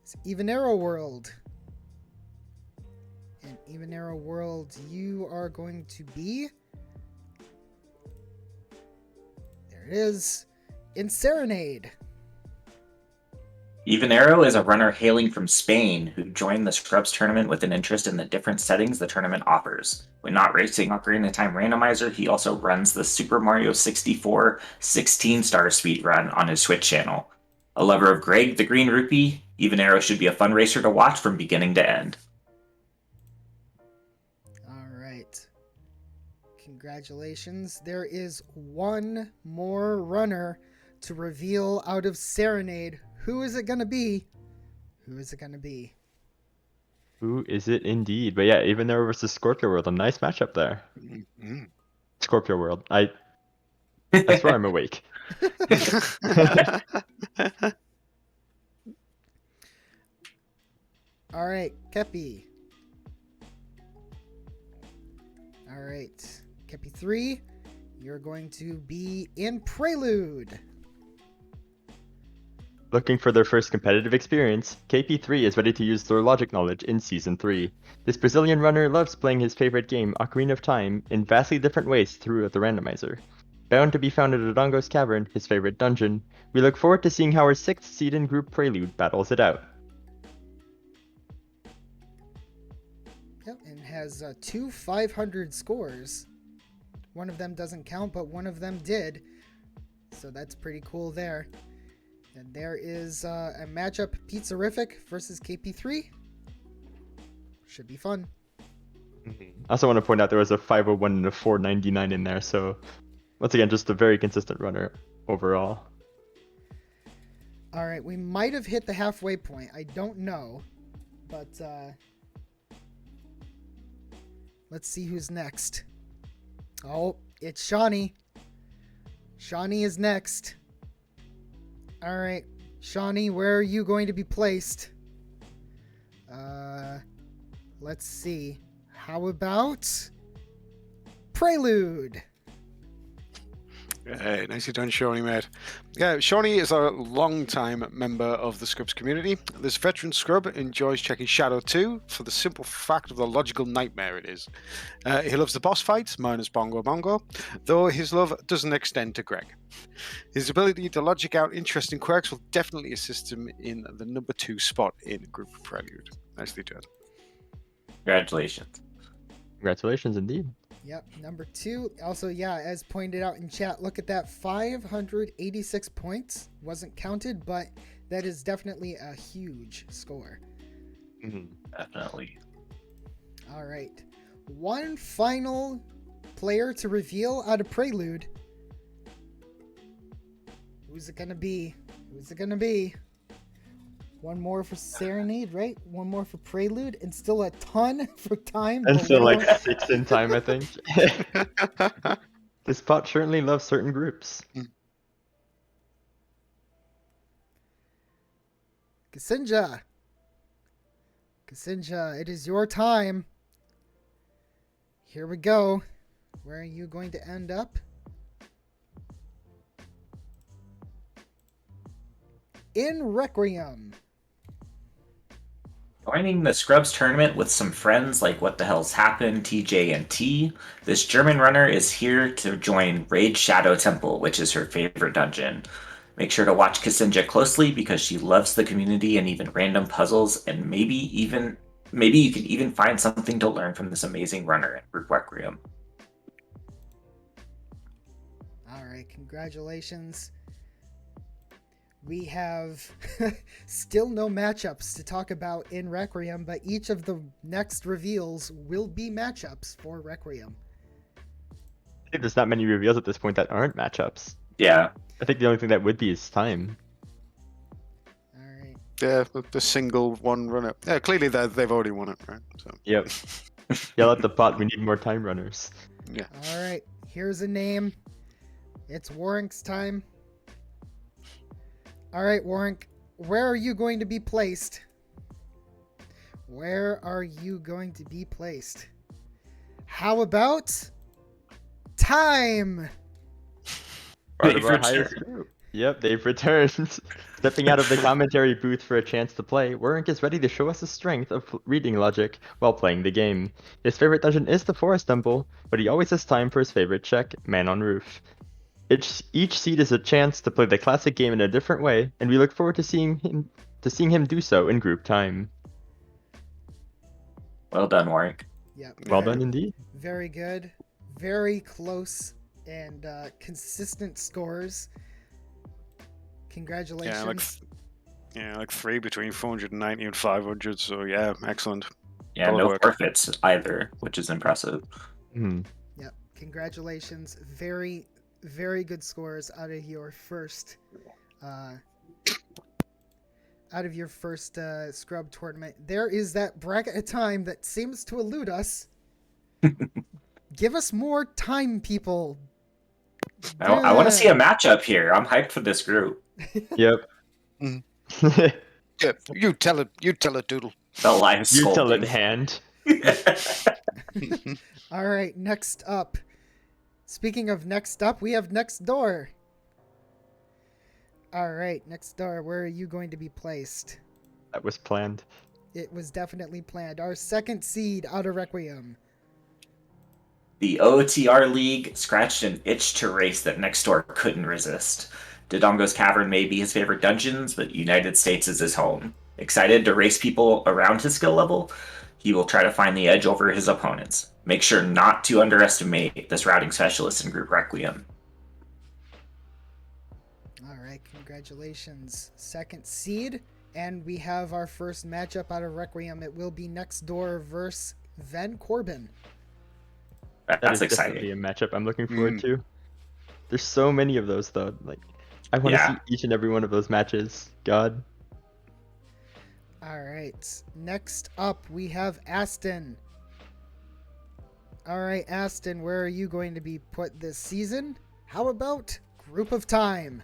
It's Evenero World. In Evenero World, you are going to be... There it is. In Serenade. Evenero is a runner hailing from Spain who joined the Scrubs tournament with an interest in the different settings the tournament offers. When not racing Ocarina of Time Randomizer, he also runs the Super Mario 64 16-star speedrun on his Twitch channel. A lover of Greg the Green Rupee, Evenero should be a fun racer to watch from beginning to end. Congratulations. There is one more runner to reveal out of Serenade. Who is it going to be? Who is it going to be? Who is it indeed? But yeah, even there versus Scorpio World, a nice matchup there. Mhm. Scorpio World. I swear I'm awake. All right, Kepi. All right, Kepi 3, you're going to be in Prelude. Looking for their first competitive experience, KP3 is ready to use their logic knowledge in Season 3. This Brazilian runner loves playing his favorite game, Ocarina of Time, in vastly different ways throughout the randomizer. Bound to be found at Odongo's Cavern, his favorite dungeon, we look forward to seeing how our 6th seed in Group Prelude battles it out. Yep, and has 2 500 scores. One of them doesn't count, but one of them did. So that's pretty cool there. And there is a matchup, Pizza Rific versus KP3. Should be fun. I also want to point out there was a 501 and a 499 in there, so once again, just a very consistent runner overall. All right, we might have hit the halfway point. I don't know, but let's see who's next. Oh, it's Shawnee. Shawnee is next. All right, Shawnee, where are you going to be placed? Let's see. How about Prelude? Hey, nicely done, Shawnee, mate. Yeah, Shawnee is a long-time member of the Scrubs community. This veteran Scrub enjoys checking Shadow 2 for the simple fact of the logical nightmare it is. He loves the boss fights, minus Bongo Bongo, though his love doesn't extend to Greg. His ability to logic out interesting quirks will definitely assist him in the number 2 spot in Group Prelude. Nicely done. Congratulations. Congratulations indeed. Yep, number 2. Also, yeah, as pointed out in chat, look at that, 586 points. Wasn't counted, but that is definitely a huge score. Definitely. All right. One final player to reveal out of Prelude. Who's it gonna be? Who's it gonna be? One more for Serenade, right? One more for Prelude, and still a ton for Time. And still below. like 6 in Time, I think. This pot certainly loves certain groups. Kasinja. Kasinja, it is your time. Here we go. Where are you going to end up? In Requiem. Joining the Scrubs tournament with some friends like What the Hell's Happened, TJ, and T, this German runner is here to join Raid Shadow Temple, which is her favorite dungeon. Make sure to watch Kasinja closely because she loves the community and even random puzzles, and maybe you can even find something to learn from this amazing runner in Requiem. All right, congratulations. We have still no matchups to talk about in Requiem, but each of the next reveals will be matchups for Requiem. I think there's not many reveals at this point that aren't matchups. Yeah. I think the only thing that would be is Time. All right. Yeah, the single one runner. Yeah, clearly they've already won it, right? So. Yep. Yell at the pot, we need more Time runners. Yeah. All right. Here's a name. It's Warwick's time. All right, Warwick, where are you going to be placed? Where are you going to be placed? How about Time? Part of They've our highest group. Yep, they've returned. Stepping out of the commentary booth for a chance to play, Warwick is ready to show us the strength of reading logic while playing the game. His favorite dungeon is the Forest Temple, but he always has time for his favorite check, Man on Roof. Each seed is a chance to play the classic game in a different way, and we look forward to seeing him do so in Group Time. Well done, Warwick. Yep. Well done indeed. Very good. Very close and consistent scores. Congratulations. Like 3 between 490 and 500. So yeah, excellent. Yeah, Solid no work. forfeits either, which is impressive. Yep. Congratulations. Very, very good scores out of your first scrub tournament. There is that bracket of time that seems to elude us. Give us more time, people. I want to see a matchup here. I'm hyped for this group. Yep. Mm. Yeah, you tell it, Doodle. The live You tell scolding. it, hand. All right, next up. Speaking of next up, we have next door. All right, next door, where are you going to be placed? That was planned. It was definitely planned. Our second seed out of Requiem. The OTR League scratched an itch to race that next door couldn't resist. Dodongo's Cavern may be his favorite dungeons, but United States is his home. Excited to race people around his skill level, he will try to find the edge over his opponents. Make sure not to underestimate this routing specialist in Group Requiem. All right, congratulations. Second seed, and we have our first matchup out of Requiem. It will be next door versus Ven Corbin. That That's is definitely exciting. a matchup I'm looking forward to. There's so many of those though. Like, I want to Yeah. see each and every one of those matches. God. All right, next up we have Aston. All right, Aston, where are you going to be put this season? How about Group of Time?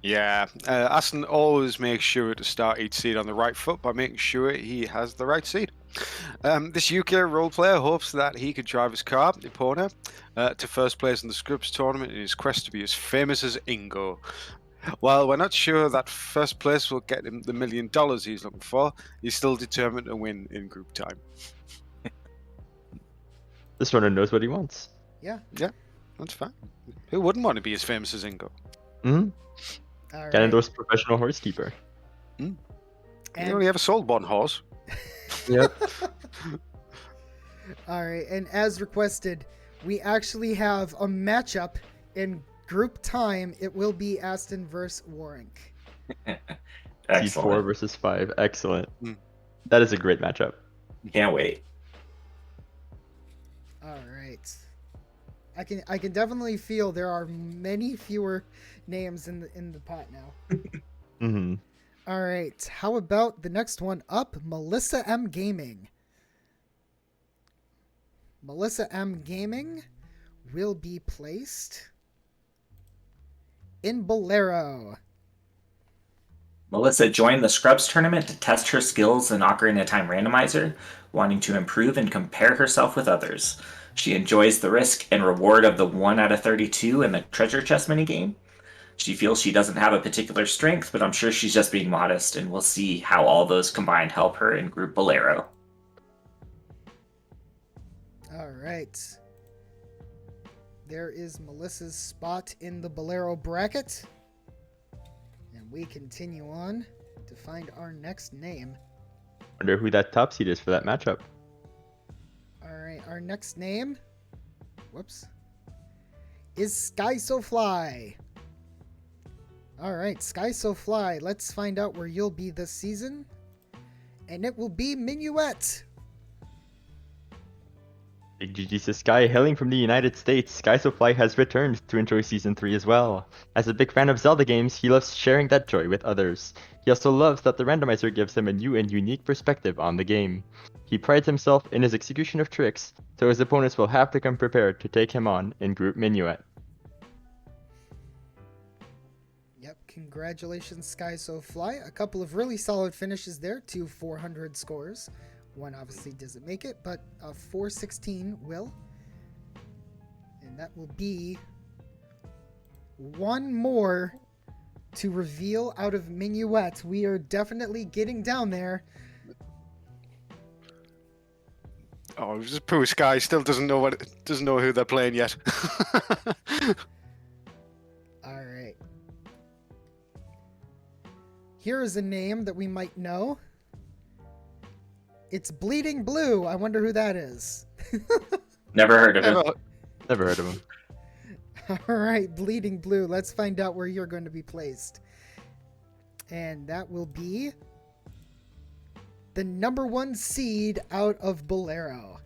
Yeah, Aston always makes sure to start each seed on the right foot by making sure he has the right seed. This UK role player hopes that he can drive his car, Epona, to first place in the Scripps tournament in his quest to be as famous as Ingo. While we're not sure that first place will get him the $1 million he's looking for, he's still determined to win in group time. This runner knows what he wants. Yeah. That's fine. Who wouldn't want to be as famous as Ingo? Mm-hmm. All right. Ganondorf's professional horsekeeper. You And- only ever sold one horse. Yep. All right, and as requested, we actually have a matchup in Group Time. It will be Aston versus Warwick. Seed 4 Excellent. versus 5. Excellent. Mm. That is a great matchup. Can't wait. All right. I can definitely feel there are many fewer names in the pot now. Mm-hmm. All right. How about the next one up? Melissa M Gaming. Melissa M Gaming will be placed in Bolero. Melissa joined the Scrubs tournament to test her skills in Ocarina of Time Randomizer, wanting to improve and compare herself with others. She enjoys the risk and reward of the 1 out of 32 in the treasure chest minigame. She feels she doesn't have a particular strength, but I'm sure she's just being modest, and we'll see how all those combined help her in Group Bolero. All right. There is Melissa's spot in the Bolero bracket. And we continue on to find our next name. Wonder who that top seed is for that matchup. All right, our next name, whoops, is Sky So Fly. All right, Sky So Fly. Let's find out where you'll be this season. And it will be Minuet. Big GG says Sky, hailing from the United States, Sky So Fly has returned to enjoy Season 3 as well. As a big fan of Zelda games, he loves sharing that joy with others. He also loves that the randomizer gives him a new and unique perspective on the game. He prides himself in his execution of tricks, so his opponents will have to come prepared to take him on in Group Minuet. Yep, congratulations, Sky So Fly. A couple of really solid finishes there, 2 400 scores. One obviously doesn't make it, but a 416 will. And that will be one more to reveal out of Minuet. We are definitely getting down there. Oh, this poor Sky still doesn't know who they're playing yet. All right. Here is a name that we might know. It's Bleeding Blue. I wonder who that is. Never heard of him. Never heard of him. All right, Bleeding Blue. Let's find out where you're going to be placed. And that will be the number 1 seed out of Bolero.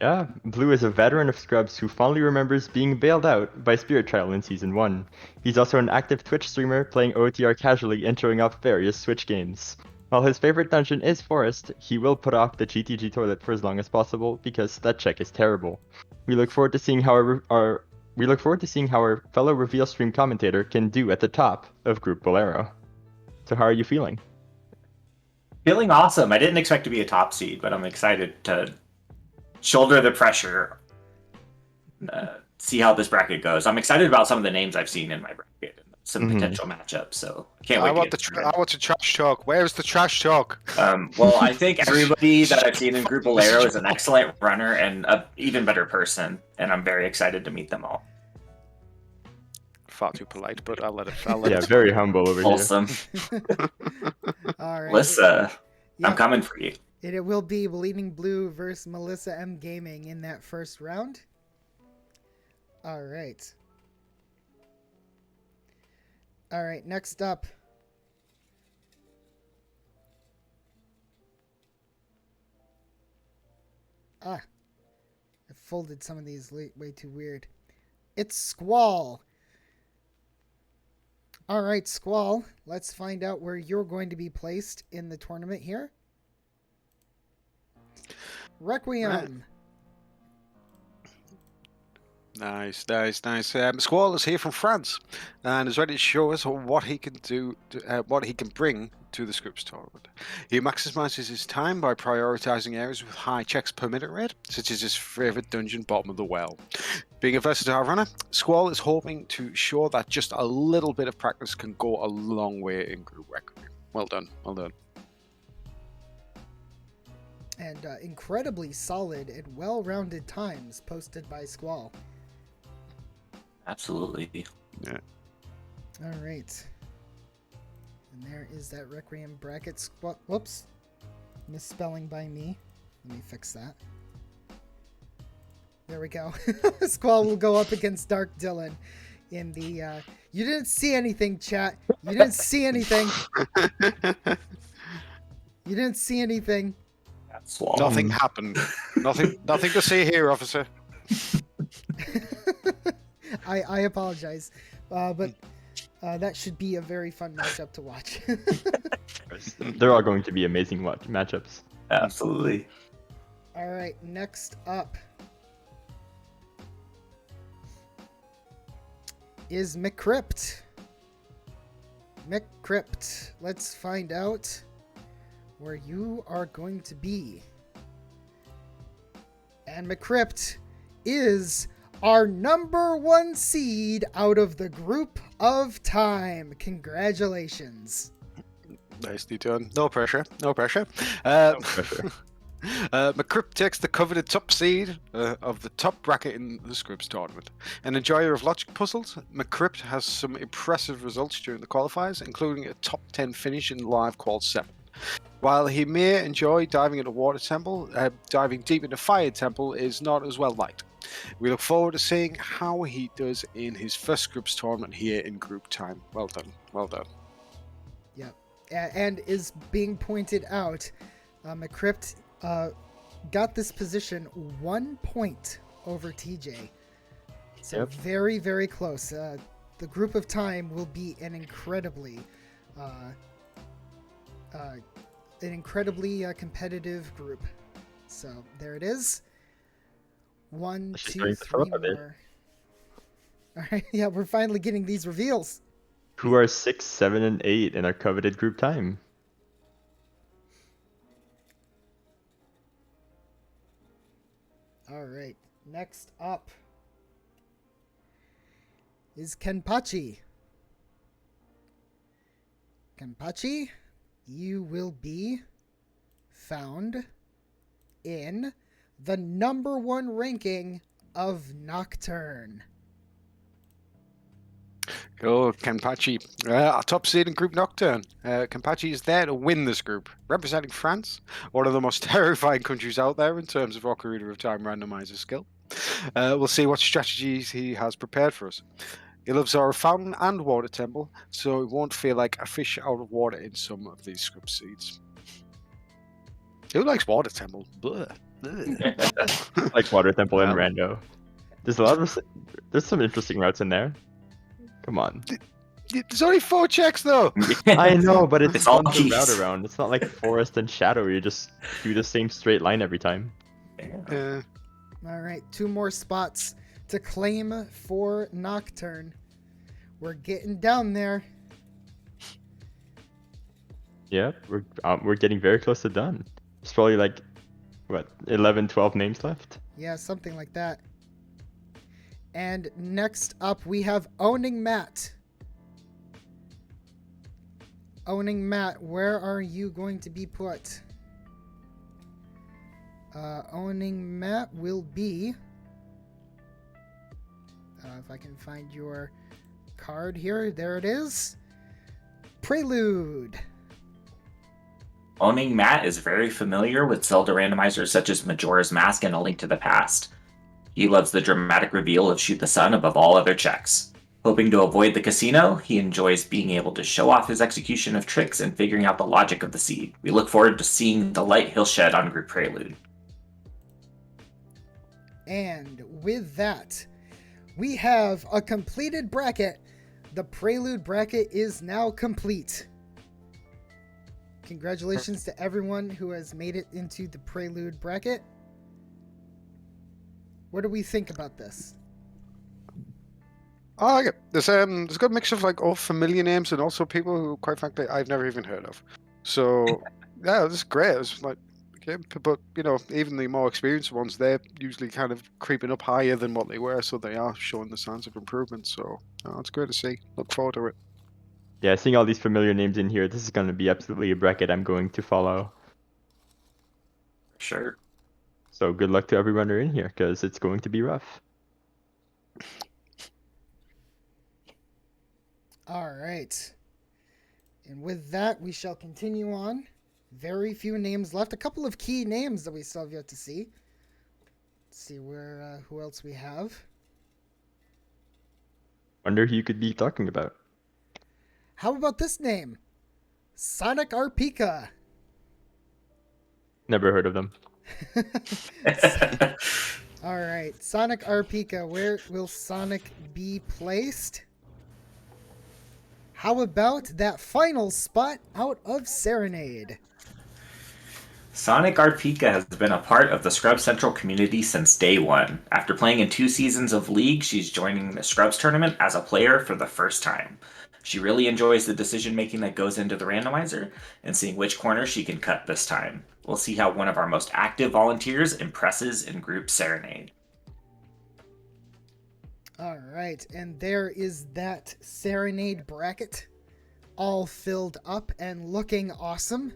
Yeah, Blue is a veteran of Scrubs who fondly remembers being bailed out by Spirit Child in Season 1. He's also an active Twitch streamer, playing OTR casually and showing off various Switch games. While his favorite dungeon is Forest, he will put off the GTG toilet for as long as possible because that check is terrible. We look forward to seeing how our fellow Reveal stream commentator can do at the top of Group Bolero. So how are you feeling? Feeling awesome. I didn't expect to be a top seed, but I'm excited to shoulder the pressure, see how this bracket goes. I'm excited about some of the names I've seen in my bracket, and some potential matchups. So I can't wait. I want the trash talk. Where's the trash talk? Well, I think everybody that I've seen in Group Bolero is an excellent runner and an even better person, and I'm very excited to meet them all. Far too polite, but I'll let it. Yeah, very humble over here. Wholesome. All right. Melissa, Yeah, I'm coming for you. it will be Bleeding Blue versus Melissa M Gaming in that first round. All right. All right, next up. I folded some of these way too weird. It's Squall. All right, Squall, let's find out where you're going to be placed in the tournament here. Requiem. Nice. Squall is here from France and is ready to show us what he can do, what he can bring to the Scripps tournament. He maximizes his time by prioritizing areas with high checks per minute rate, such as his favorite dungeon, Bottom of the Well. Being a versatile runner, Squall is hoping to show that just a little bit of practice can go a long way in Group Requiem. Well done. And incredibly solid and well-rounded times posted by Squall. Absolutely. Yeah. All right. And there is that Requiem Bracket. Whoops. Misspelling by me. Let me fix that. There we go. Squall will go up against Dark Dylan in the... You didn't see anything, chat. You didn't see anything. You didn't see anything. Nothing happened. Nothing to see here, officer. I apologize. But that should be a very fun matchup to watch. They're all going to be amazing matchups. Absolutely. All right, next up is McCrypt. McCrypt, let's find out where you are going to be. And McCrypt is our number 1 seed out of the Group of Time. Congratulations. Nicely done. No pressure. McCrypt takes the coveted top seed of the top bracket in the Scripps tournament. An enjoyer of logic puzzles, McCrypt has some impressive results during the qualifiers, including a top 10 finish in Live Qual 7. While he may enjoy diving into Water Temple, diving deep into Fire Temple is not as well liked. We look forward to seeing how he does in his first Scripps tournament here in Group Time. Well done. Yep. And is being pointed out, McCrypt got this position 1 point over TJ. So very, very close. The Group of Time will be an incredibly competitive group. So there it is. 1, 2, 3 more. All right, yeah, we're finally getting these reveals. Who are 6, 7, and 8 in our coveted Group Time? All right, next up is Kenpachi. Kenpachi, you will be found in the number 1 ranking of Nocturne. Oh, Kenpachi. Top seed in Group Nocturne. Kenpachi is there to win this group. Representing France, one of the most terrifying countries out there in terms of Ocarina of Time randomizer skill. We'll see what strategies he has prepared for us. He loves our fountain and water temple, so it won't feel like a fish out of water in some of these script seeds. Who likes water temple? Bleh. Like Water Temple and Wow. Rando. There's some interesting routes in there. Come on. There's only 4 checks though. I know, but it's all fun to route keys. around. It's not like Forest and Shadow where you just do the same straight line every time. Yeah. All right, 2 more spots to claim for Nocturne. We're getting down there. Yeah, we're getting very close to done. There's probably like, what, 11, 12 names left? Yeah, something like that. And next up, we have Owning Matt. Owning Matt, where are you going to be put? Owning Matt will be... if I can find your card here. There it is. Prelude. Owning Matt is very familiar with Zelda randomizers such as Majora's Mask and A Link to the Past. He loves the dramatic reveal of Shoot the Sun above all other checks. Hoping to avoid the casino, he enjoys being able to show off his execution of tricks and figuring out the logic of the seed. We look forward to seeing the light he'll shed on Group Prelude. And with that, we have a completed bracket. The Prelude bracket is now complete. Congratulations to everyone who has made it into the Prelude bracket. What do we think about this? I like it. There's a good mixture of like all familiar names and also people who, quite frankly, I've never even heard of. So yeah, this is great. It's like, okay, but you know, even the more experienced ones, they're usually kind of creeping up higher than what they were, so they are showing the signs of improvement. So it's great to see. Look forward to it. Yeah, seeing all these familiar names in here, this is going to be absolutely a bracket I'm going to follow. Sure. So good luck to every runner in here, because it's going to be rough. All right. And with that, we shall continue on. Very few names left. A couple of key names that we still have yet to see. Let's see who else we have. Wonder who you could be talking about. How about this name? Sonic Arpika. Never heard of them. All right. Sonic Arpika. Where will Sonic be placed? How about that final spot out of Serenade? Sonic Arpika has been a part of the Scrubs Central community since day one. After playing in 2 seasons of League, she's joining the Scrubs tournament as a player for the first time. She really enjoys the decision-making that goes into the randomizer and seeing which corner she can cut this time. We'll see how one of our most active volunteers impresses in Group Serenade. All right, and there is that Serenade bracket all filled up and looking awesome.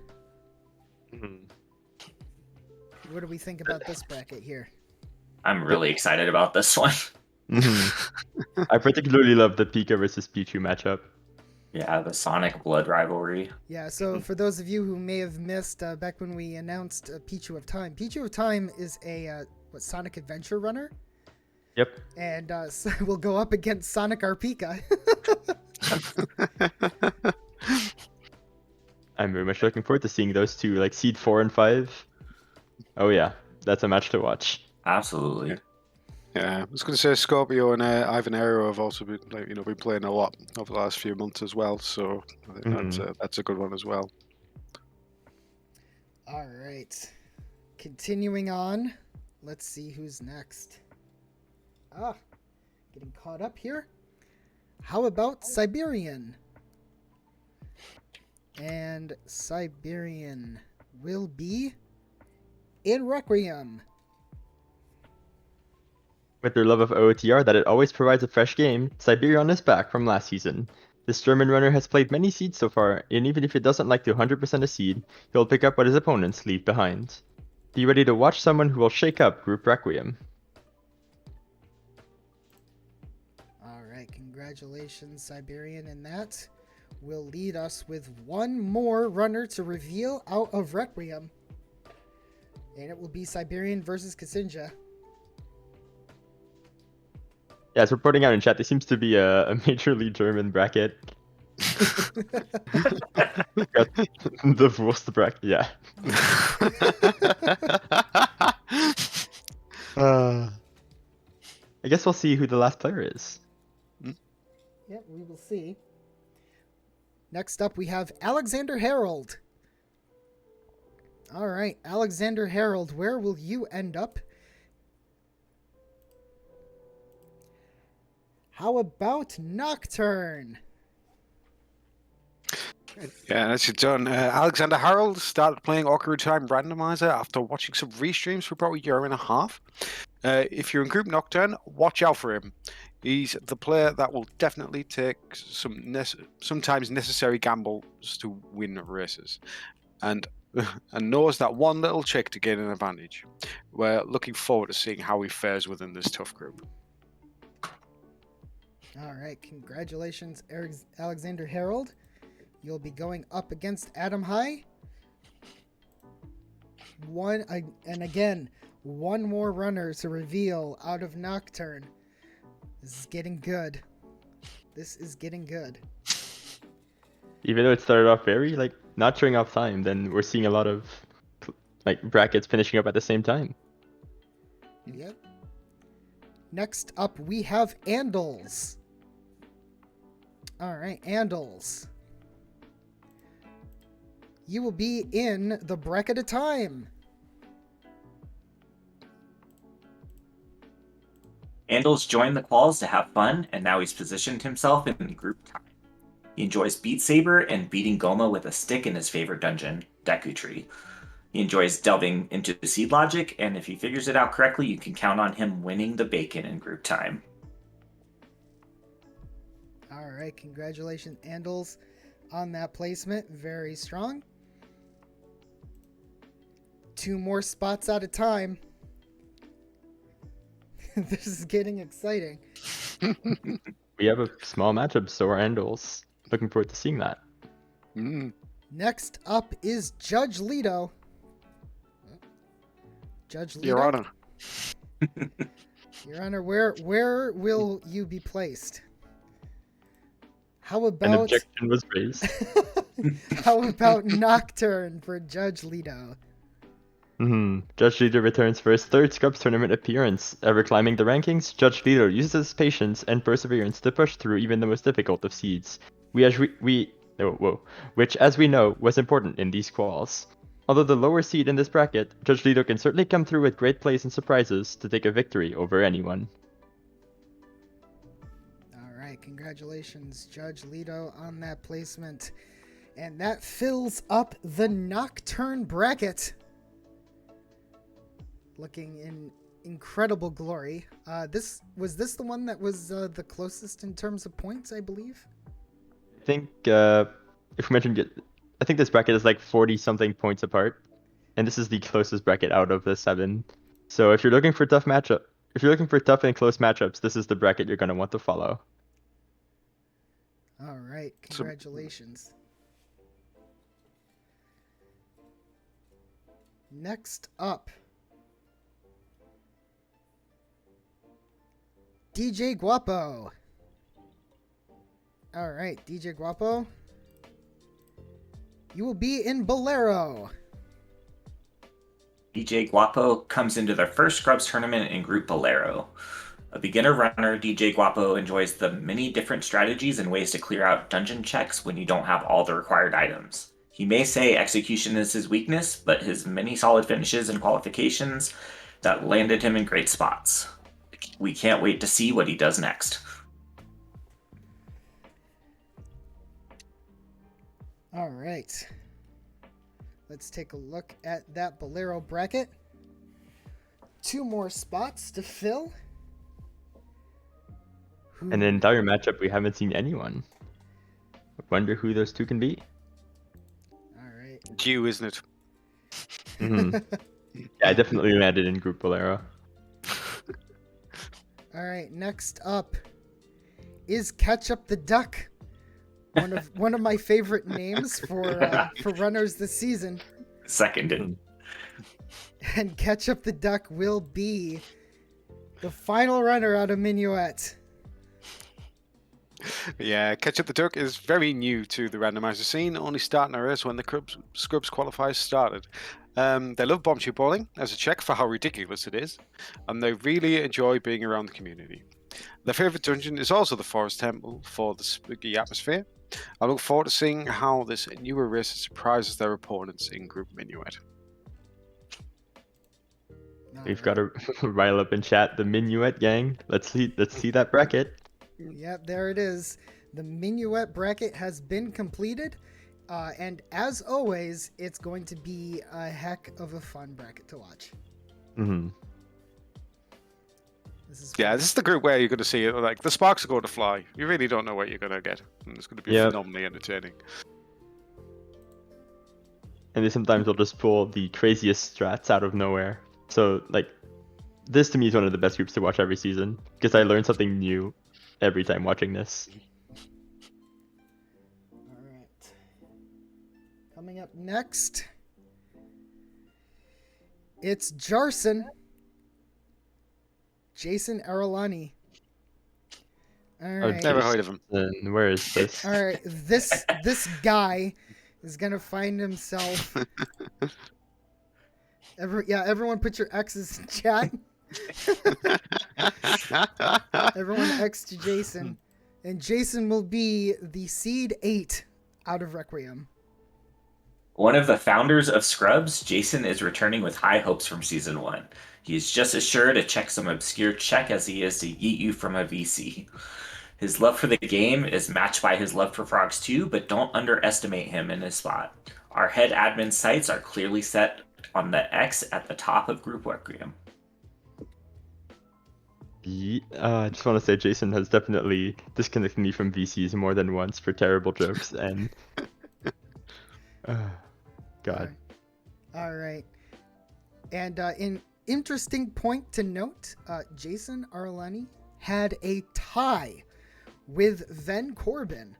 What do we think about this bracket here? I'm really excited about this one. I particularly love the Pika versus Pichu matchup. Yeah, the Sonic Blood rivalry. Yeah, so for those of you who may have missed back when we announced Pichu of Time, Pichu of Time is a Sonic Adventure runner. Yep. And so we'll go up against Sonic Arpika. I'm very much looking forward to seeing those two, like Seed 4 and 5. Oh yeah, that's a match to watch. Absolutely. Yeah, I was going to say Scorpio and Ivan Aero have also been, been playing a lot over the last few months as well. So I think that's a good one as well. All right, continuing on. Let's see who's next. Getting caught up here. How about Siberian? And Siberian will be in Requiem. With their love of OOTR that it always provides a fresh game, Siberian is back from last season. This German runner has played many seeds so far, and even if it doesn't like to 100% a seed, he'll pick up what his opponents leave behind. Be ready to watch someone who will shake up Group Requiem. Alright, congratulations Siberian, and that will lead us with one more runner to reveal out of Requiem. And it will be Siberian versus Kasinja. Yeah, it's reporting out in chat, this seems to be a majorly German bracket. The worst bracket, yeah. I guess we'll see who the last player is. Yep, we will see. Next up, we have Alexander Harold. All right, Alexander Harold, where will you end up? How about Nocturne? Yeah, that's your done. Alexander Harold started playing Awkward Time Randomizer after watching some restreams for about a year and a half. If you're in Group Nocturne, watch out for him. He's the player that will definitely take sometimes necessary gambles to win races, and knows that one little trick to gain an advantage. We're looking forward to seeing how he fares within this tough group. All right, congratulations, Alexander Harold. You'll be going up against Adam High. And again, one more runner to reveal out of Nocturne. This is getting good. This is getting good. Even though it started off very not showing off time, then we're seeing a lot of brackets finishing up at the same time. Yep. Next up, we have Andals. All right, Andals. You will be in the Bracket of Time. Andals joined the quals to have fun, and now he's positioned himself in group time. He enjoys Beat Saber and beating Goma with a stick in his favorite dungeon, Deku Tree. He enjoys delving into the seed logic, and if he figures it out correctly, you can count on him winning the bacon in group time. All right, congratulations, Andals, on that placement. Very strong. 2 more spots at a time. This is getting exciting. We have a small matchup, so are Andals. Looking forward to seeing that. Next up is Judge Leto. Judge Leto. Your Honor. Your Honor, where will you be placed? How An about objection was raised. how about Nocturne for Judge Leto? Judge Leto returns for his 3rd Scrubs tournament appearance. Ever climbing the rankings, Judge Leto uses his patience and perseverance to push through even the most difficult of seeds. Which, as we know, was important in these quals. Although the lower seed in this bracket, Judge Leto can certainly come through with great plays and surprises to take a victory over anyone. All right, congratulations, Judge Leto, on that placement. And that fills up the Nocturne bracket. Looking in incredible glory. Was this the one that was the closest in terms of points, I believe? I think, if we mentioned it, I think this bracket is 40-something points apart. And this is the closest bracket out of the 7. So if you're looking for tough and close matchups, this is the bracket you're going to want to follow. All right, congratulations. Next up, DJ Guapo. All right, DJ Guapo. You will be in Bolero. DJ Guapo comes into their first Scrubs tournament in Group Bolero. A beginner runner, DJ Guapo enjoys the many different strategies and ways to clear out dungeon checks when you don't have all the required items. He may say execution is his weakness, but his many solid finishes and qualifications that landed him in great spots. We can't wait to see what he does next. All right. Let's take a look at that Bolero bracket. 2 more spots to fill. And in entire matchup, we haven't seen anyone. I wonder who those 2 can be. All right. You, isn't it? Yeah, I definitely landed in Group Bolero. All right. Next up is Ketchup the Duck. One of my favorite names for runners this season. Seconded. And Ketchup the Duck will be the final runner out of Minuet. Yeah, Ketchup the Duck is very new to the randomizer scene, only starting a race when the Scrubs qualifiers started. They love bombshell bowling as a check for how ridiculous it is, and they really enjoy being around the community. Their favourite dungeon is also the Forest Temple for the spooky atmosphere. I look forward to seeing how this newer race surprises their opponents in Group Minuet. We've got to rile up in chat the Minuet gang. Let's see that bracket. Yep, there it is. The Minuet bracket has been completed. And as always, it's going to be a heck of a fun bracket to watch. Mm-hmm. This is Yeah, this is the group where you're going to see it. Like the sparks are going to fly. You really don't know what you're going to get, and it's going to be Yep. phenomenally entertaining. And they sometimes will just pull the craziest strats out of nowhere. So like, this to me is one of the best groups to watch every season because I learn something new every time watching this. all right. Coming up next, it's Jason Aralani. All right. Never heard of him. And where is this? All right, this guy is gonna find himself. Everyone, put your X's in chat. Everyone X to Jason, and Jason will be the seed 8 out of Requiem. One of the founders of Scrubs, Jason is returning with high hopes from Season 1. He is just as sure to check some obscure check as he is to yeet you from a VC. His love for the game is matched by his love for frogs too, but don't underestimate him in his spot. Our head admin sights are clearly set on the X at the top of Group Requiem. I just want to say Jason has definitely disconnected me from VCs more than once for terrible jokes and God. All right. And an interesting point to note, Jason Aralani had a tie with Ven Corbin,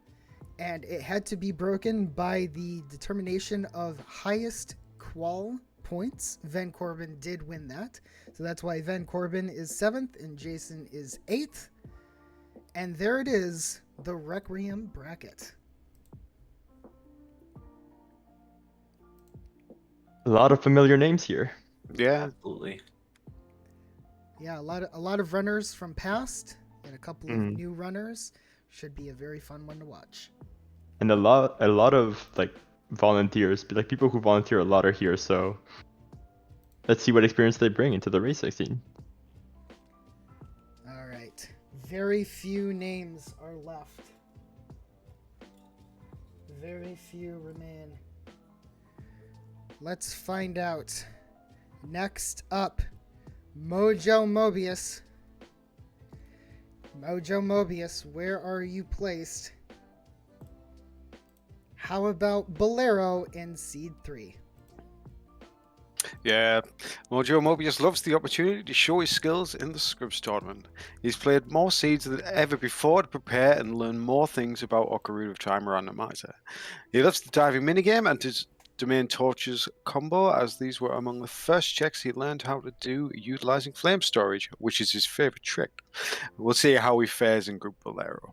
and it had to be broken by the determination of highest qual points. Ven Corbin did win that. So that's why Ven Corbin is 7th and Jason is 8th. And there it is, the Requiem Bracket. A lot of familiar names here. Yeah. Absolutely. Yeah, a lot of runners from past and a couple of new runners. Should be a very fun one to watch. And a lot of like volunteers, like people who volunteer a lot are here, so let's see what experience they bring into the race scene. All right. Very few names are left. Very few remain. Let's find out. Next up, Mojo Mobius. Mojo Mobius, where are you placed? How about Bolero in Seed 3? Yeah, Mojo Mobius loves the opportunity to show his skills in the Scrubs tournament. He's played more seeds than ever before to prepare and learn more things about Ocarina of Time Randomizer. He loves the diving minigame and his Domain Torches combo, as these were among the first checks he learned how to do utilizing flame storage, which is his favorite trick. We'll see how he fares in Group Bolero.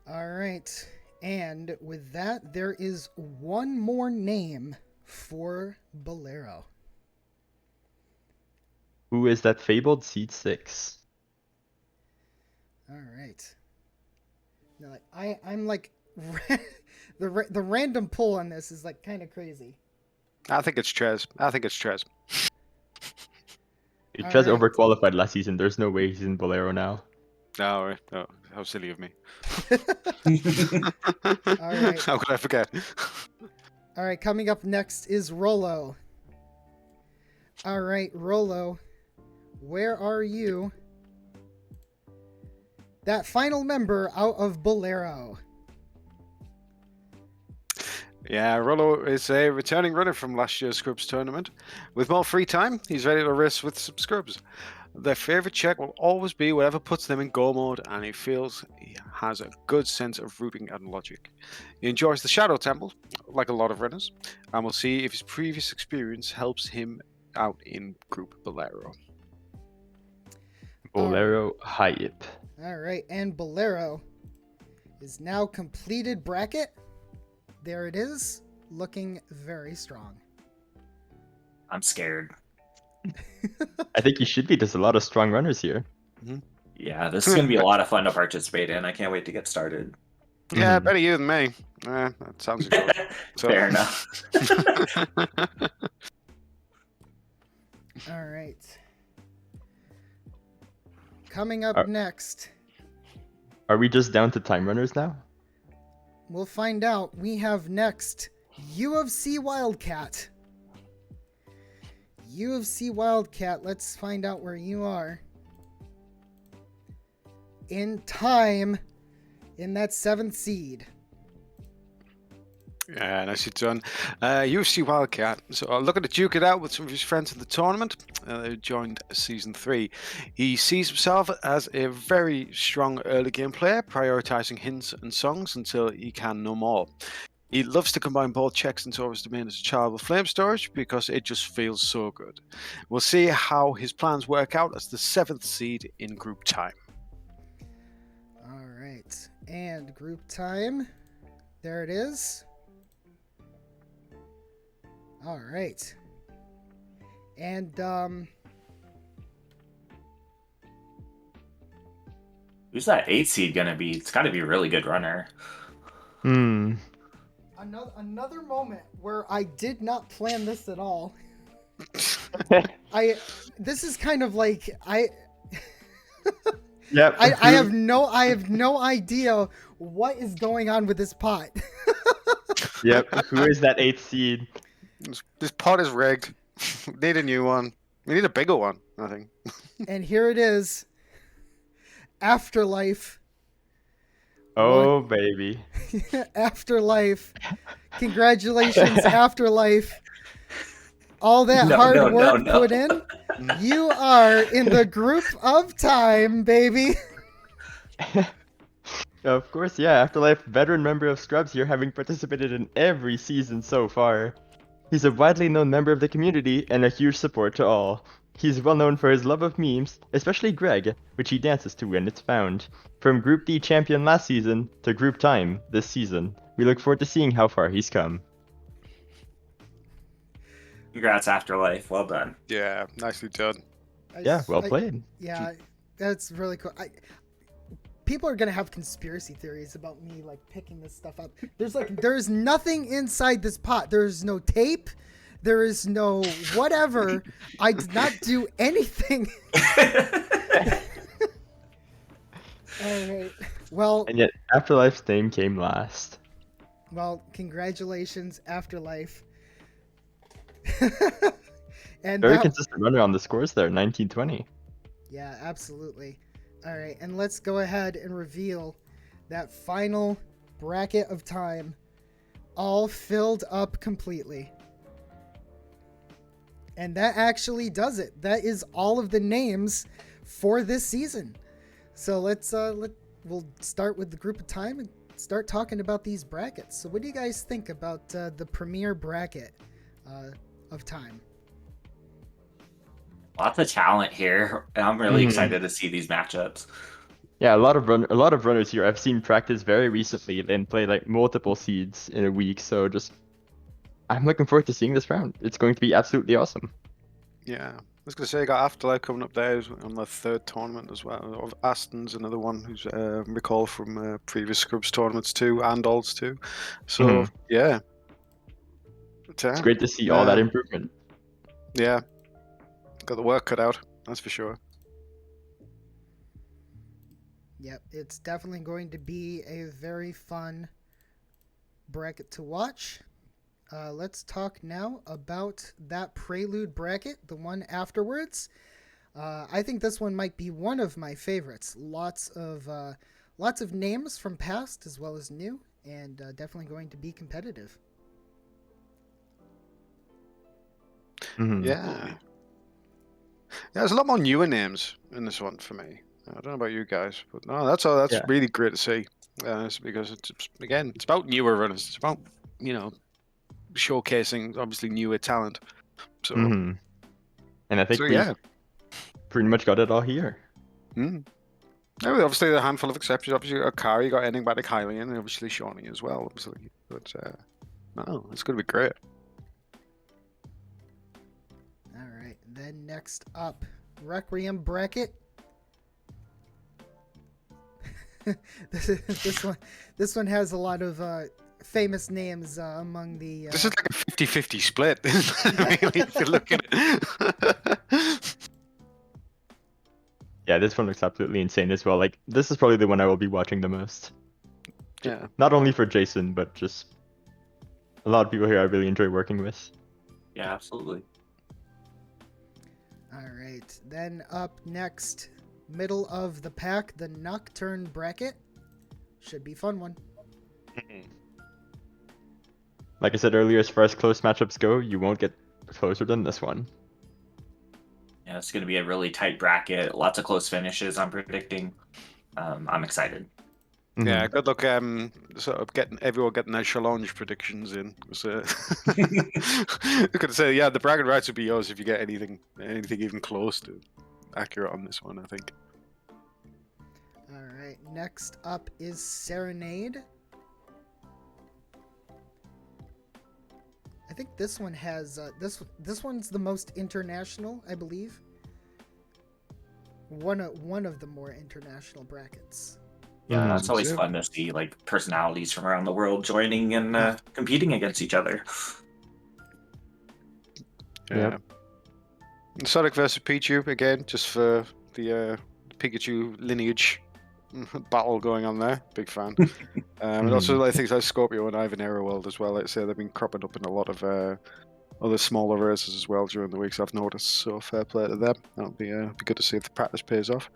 All right. And with that, there is one more name for Bolero. Who is that fabled Seed 6? All right. Now, like, I'm like, the random pull on this is like kind of crazy. I think it's Trez. He All just right. overqualified last season. There's no way he's in Bolero now. No, how silly of me. All right. How could I forget? All right, coming up next is Rolo. All right, Rolo, where are you? That final member out of Bolero. Yeah, Rolo is a returning runner from last year's Scrubs tournament. With more free time, he's ready to race with some Scrubs. Their favorite check will always be whatever puts them in go mode, and he feels he has a good sense of routing and logic. He enjoys the Shadow Temple, like a lot of runners, and we'll see if his previous experience helps him out in Group Bolero. Bolero hype. All right, and Bolero is now completed bracket. There it is. looking very strong. I'm scared. I think you should be. There's a lot of strong runners here. Yeah, this is gonna be a lot of fun to participate in. I can't wait to get started. Yeah, Mhm. better you than me. That sounds good. So- Fair enough. All right. Coming up next, Are we just down to time runners now? we'll find out. We have next UFC Wildcat. UFC Wildcat, let's find out where you are. In time, in that 7th seed. Yeah, nicely done. UFC Wildcat. So looking to duke it out with some of his friends in the tournament. They joined Season 3. He sees himself as a very strong early game player, prioritizing hints and songs until he can no more. He loves to combine both checks and Taurus domain as a child with flame storage because it just feels so good. We'll see how his plans work out as the 7th seed in group time. All right. And group time. There it is. All right. And Who's that 8 seed gonna be? It's gotta be a really good runner. Hmm. another moment where I did not plan this at all. This is kind of like Yep. I have no idea what is going on with this pot. Yep. Who is that 8th seed? This pot is rigged. We need a new one. We need a bigger one, I think. And here it is. Afterlife. Oh, baby. Afterlife. Congratulations, Afterlife. All that No, hard no, no, work no. put in. You are in the group of time, baby. Of course, yeah. Afterlife, veteran member of Scrubs here, having participated in every season so far. He's a widely known member of the community and a huge support to all. He's well known for his love of memes, especially Greg, which he dances to when it's found. From Group D champion last season to Group Time this season, we look forward to seeing how far he's come. Congrats, Afterlife. Well done. Yeah, nicely done. Yeah, well played. Yeah, that's really cool. People are gonna have conspiracy theories about me like picking this stuff up. There's nothing inside this pot. There's no tape. There is no whatever. I did not do anything. All right. Well, And yet, Afterlife's name came last. congratulations, Afterlife. And Very that- consistent runner on the scores there, 1920. Yeah, absolutely. All right, and let's go ahead and reveal that final bracket of time, all filled up completely. And that actually does it. That is all of the names for this season. So we'll start with the group of time and start talking about these brackets. So what do you guys think about the premier bracket of time? Lots of talent here. And I'm really excited to see these matchups. Yeah, a lot of runners here I've seen practice very recently and play like multiple seeds in a week. So I'm looking forward to seeing this round. It's going to be absolutely awesome. Yeah. I was going to say, I got Afterlife coming up there on the 3rd tournament as well. Aston's another one who's recalled from previous Scrubs tournaments too, and Alds too. So, yeah. It's great to see all that improvement. Yeah. Got the work cut out, that's for sure. Yep, it's definitely going to be a very fun bracket to watch. Let's talk now about that Prelude bracket, the one afterwards. I think this one might be one of my favorites. Lots of names from past as well as new, and definitely going to be competitive. Mhm. Yeah. There's a lot more newer names in this one for me. I don't know about you guys, but no, that's really great to see. It's because it's about newer runners. It's about showcasing obviously newer talent. So And I think we pretty much got it all here. Obviously, a handful of exceptions. Obviously, Akari got Enigmatic Hylian, and obviously Shawnee as well. Obviously, but No, it's going to be great. All right. Then next up, Requiem Bracket. this one has a lot of famous names among the. This is like a 50-50 split, isn't it? Really, if you look at it. Yeah, this one looks absolutely insane as well. Like, this is probably the one I will be watching the most. Yeah. Not only for Jason, but just a lot of people here I really enjoy working with. Yeah, absolutely. All right. Then up next, middle of the pack, the Nocturne Bracket. Should be a fun one. Like I said earlier, as far as close matchups go, you won't get closer than this one. Yeah, it's going to be a really tight bracket. Lots of close finishes, I'm predicting. I'm excited. Yeah, good luck. Sort of everyone getting their challenge predictions in. I'm gonna say, yeah, the bracket rights would be yours if you get anything even close to accurate on this one. I think. All right. Next up is Serenade. I think this one has this one's the most international, I believe. One of the more international brackets. Yeah, it's always Yeah. fun to see like personalities from around the world joining and competing against each other. Yeah. Sonic versus Pichu again, just for the Pikachu lineage battle going on there. Big fan. And also like things like Scorpio and Ivan World as well. Like I say, they've been cropping up in a lot of other smaller races as well during the weeks, I've noticed. So fair play to them. That'll be good to see if the practice pays off.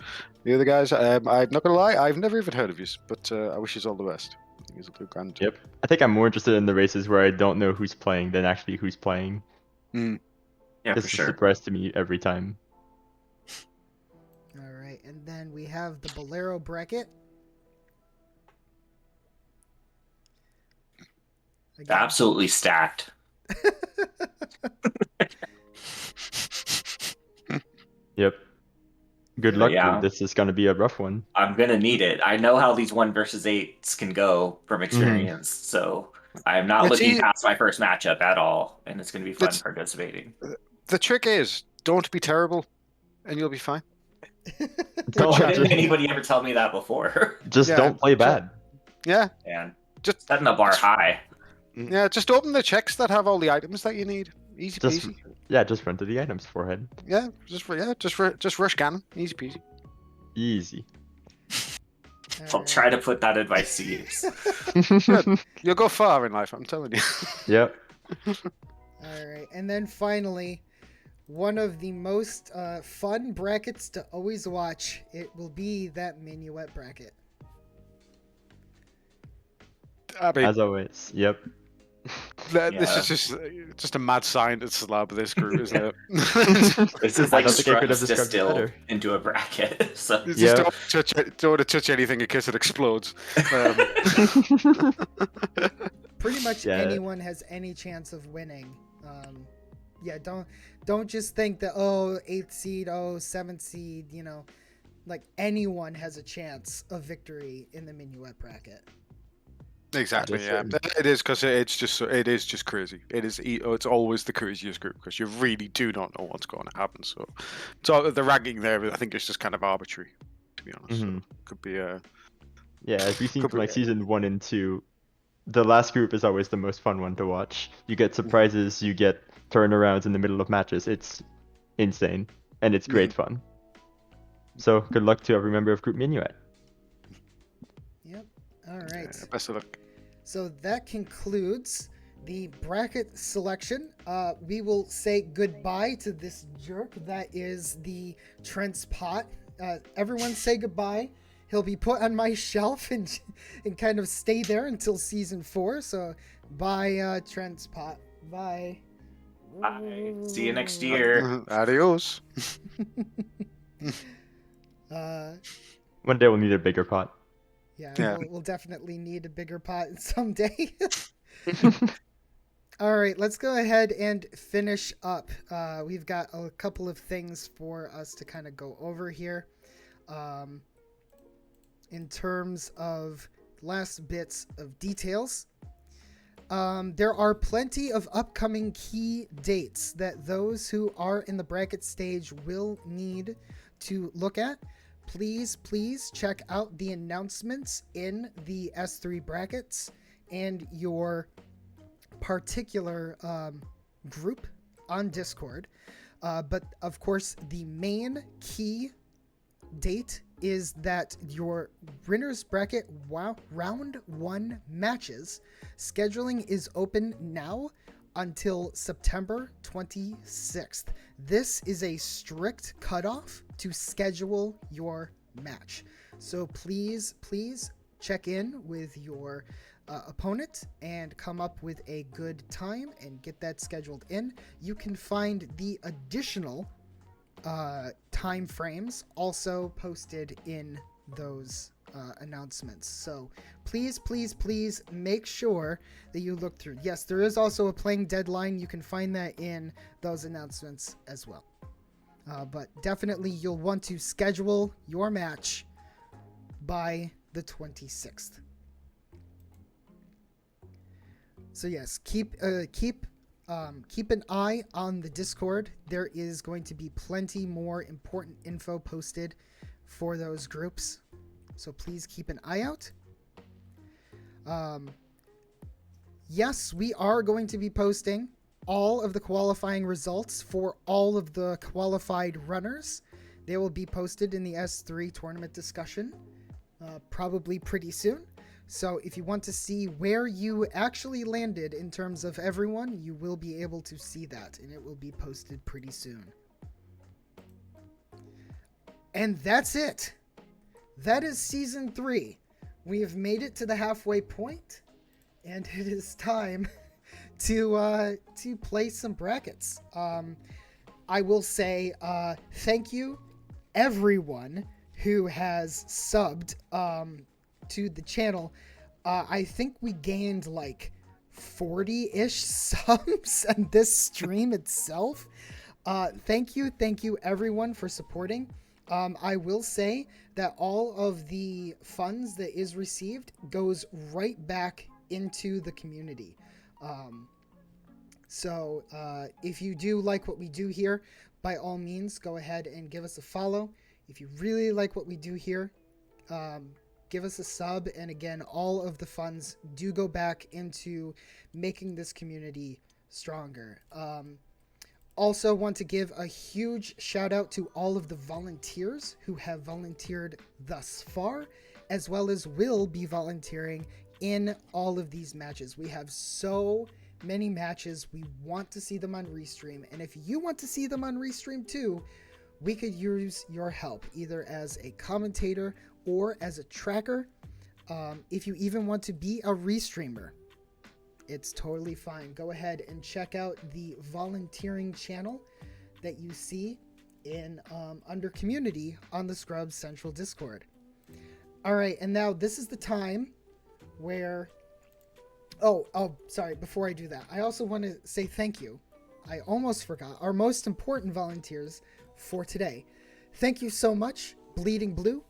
The other guys, I'm not gonna lie, I've never even heard of you, but I wish you all the best. I think he's a good grand. Yep. I think I'm more interested in the races where I don't know who's playing than actually who's playing. Yeah, This for is a sure. surprise to me every time. All right, and then we have the Bolero Bracket. Again. Absolutely stacked. Yep. Good luck. Yeah. This is going to be a rough one. I'm gonna need it. I know how these 1 versus 8s can go from experience, so I'm not It's looking easy- past my first matchup at all, and it's gonna be fun It's- participating. The trick is, don't be terrible, and you'll be fine. Don't Why have didn't to- anybody ever tell me that before? Just Yeah. don't play bad. Yeah, And just setting the bar high. just open the checks that have all the items that you need. Easy Just peasy. just run to the items forehead. Yeah, just rush cannon. Easy peasy. Easy. I'll try to put that advice to use. You'll go far in life, I'm telling you. Yep. All right, and then finally, one of the most fun brackets to always watch. It will be that Minuet Bracket. I mean, As always. Yep. this Yeah. is just a mad scientist lab. This group, isn't it? This is I like don't think I could have Scrubs described it distilled better. into a bracket. So You Yeah. just don't want to touch anything in case it explodes. Pretty much Yeah. anyone has any chance of winning. Yeah, don't just think that 8th seed, 7th seed. You know, like anyone has a chance of victory in the Minuet Bracket. Exactly. Yes, Yeah, it is because it is just crazy. It's always the craziest group because you really do not know what's going to happen. So the ranking there, I think, is just kind of arbitrary, to be honest. Mhm. So could be a Yeah, as we've seen Could from be- like season 1 and 2, the last group is always the most fun one to watch. You get surprises, you get turnarounds in the middle of matches. It's insane, and it's great fun. So good luck to every member of Group Minuet. Yep. All right. best of luck. So that concludes the bracket selection. We will say goodbye to this jerk that is the Trent's Pot. Everyone say goodbye. He'll be put on my shelf and kind of stay there until season 4. So bye, Trent's Pot. Bye. bye. See you next year. Adios. One day we'll need a bigger pot. Yeah. We'll definitely need a bigger pot someday. All right, let's go ahead and finish up. We've got a couple of things for us to kind of go over here. In terms of last bits of details, there are plenty of upcoming key dates that those who are in the bracket stage will need to look at. Please check out the announcements in the S3 brackets and your particular group on Discord. But of course, the main key date is that your winners bracket round 1 matches scheduling is open now until September 26th. This is a strict cutoff to schedule your match. So please check in with your opponent and come up with a good time and get that scheduled in. You can find the additional time frames also posted in those announcements. So please make sure that you look through. Yes, there is also a playing deadline. You can find that in those announcements as well. But definitely you'll want to schedule your match by the 26th. So yes, keep an eye on the Discord. There is going to be plenty more important info posted for those groups. So please keep an eye out. Yes, we are going to be posting all of the qualifying results for all of the qualified runners. They will be posted in the S3 tournament discussion probably pretty soon. So if you want to see where you actually landed in terms of everyone, you will be able to see that, and it will be posted pretty soon. And that's it. That is Season 3. We have made it to the halfway point, and it is time to play some brackets. I will say thank you, everyone who has subbed to the channel. I think we gained like 40-ish subs on this stream itself. Thank you everyone for supporting. I will say that all of the funds that is received goes right back into the community. So if you do like what we do here, by all means, go ahead and give us a follow. If you really like what we do here, give us a sub. And again, all of the funds do go back into making this community stronger. Also want to give a huge shout out to all of the volunteers who have volunteered thus far, as well as will be volunteering in all of these matches. We have so many matches. We want to see them on Restream. And if you want to see them on Restream too, we could use your help either as a commentator or as a tracker. If you even want to be a Restreamer, it's totally fine. Go ahead and check out the volunteering channel that you see in under community on the Scrubs Central Discord. All right, and now this is the time where... Oh, sorry, before I do that, I also want to say thank you. I almost forgot. Our most important volunteers for today. Thank you so much, Bleeding Blue,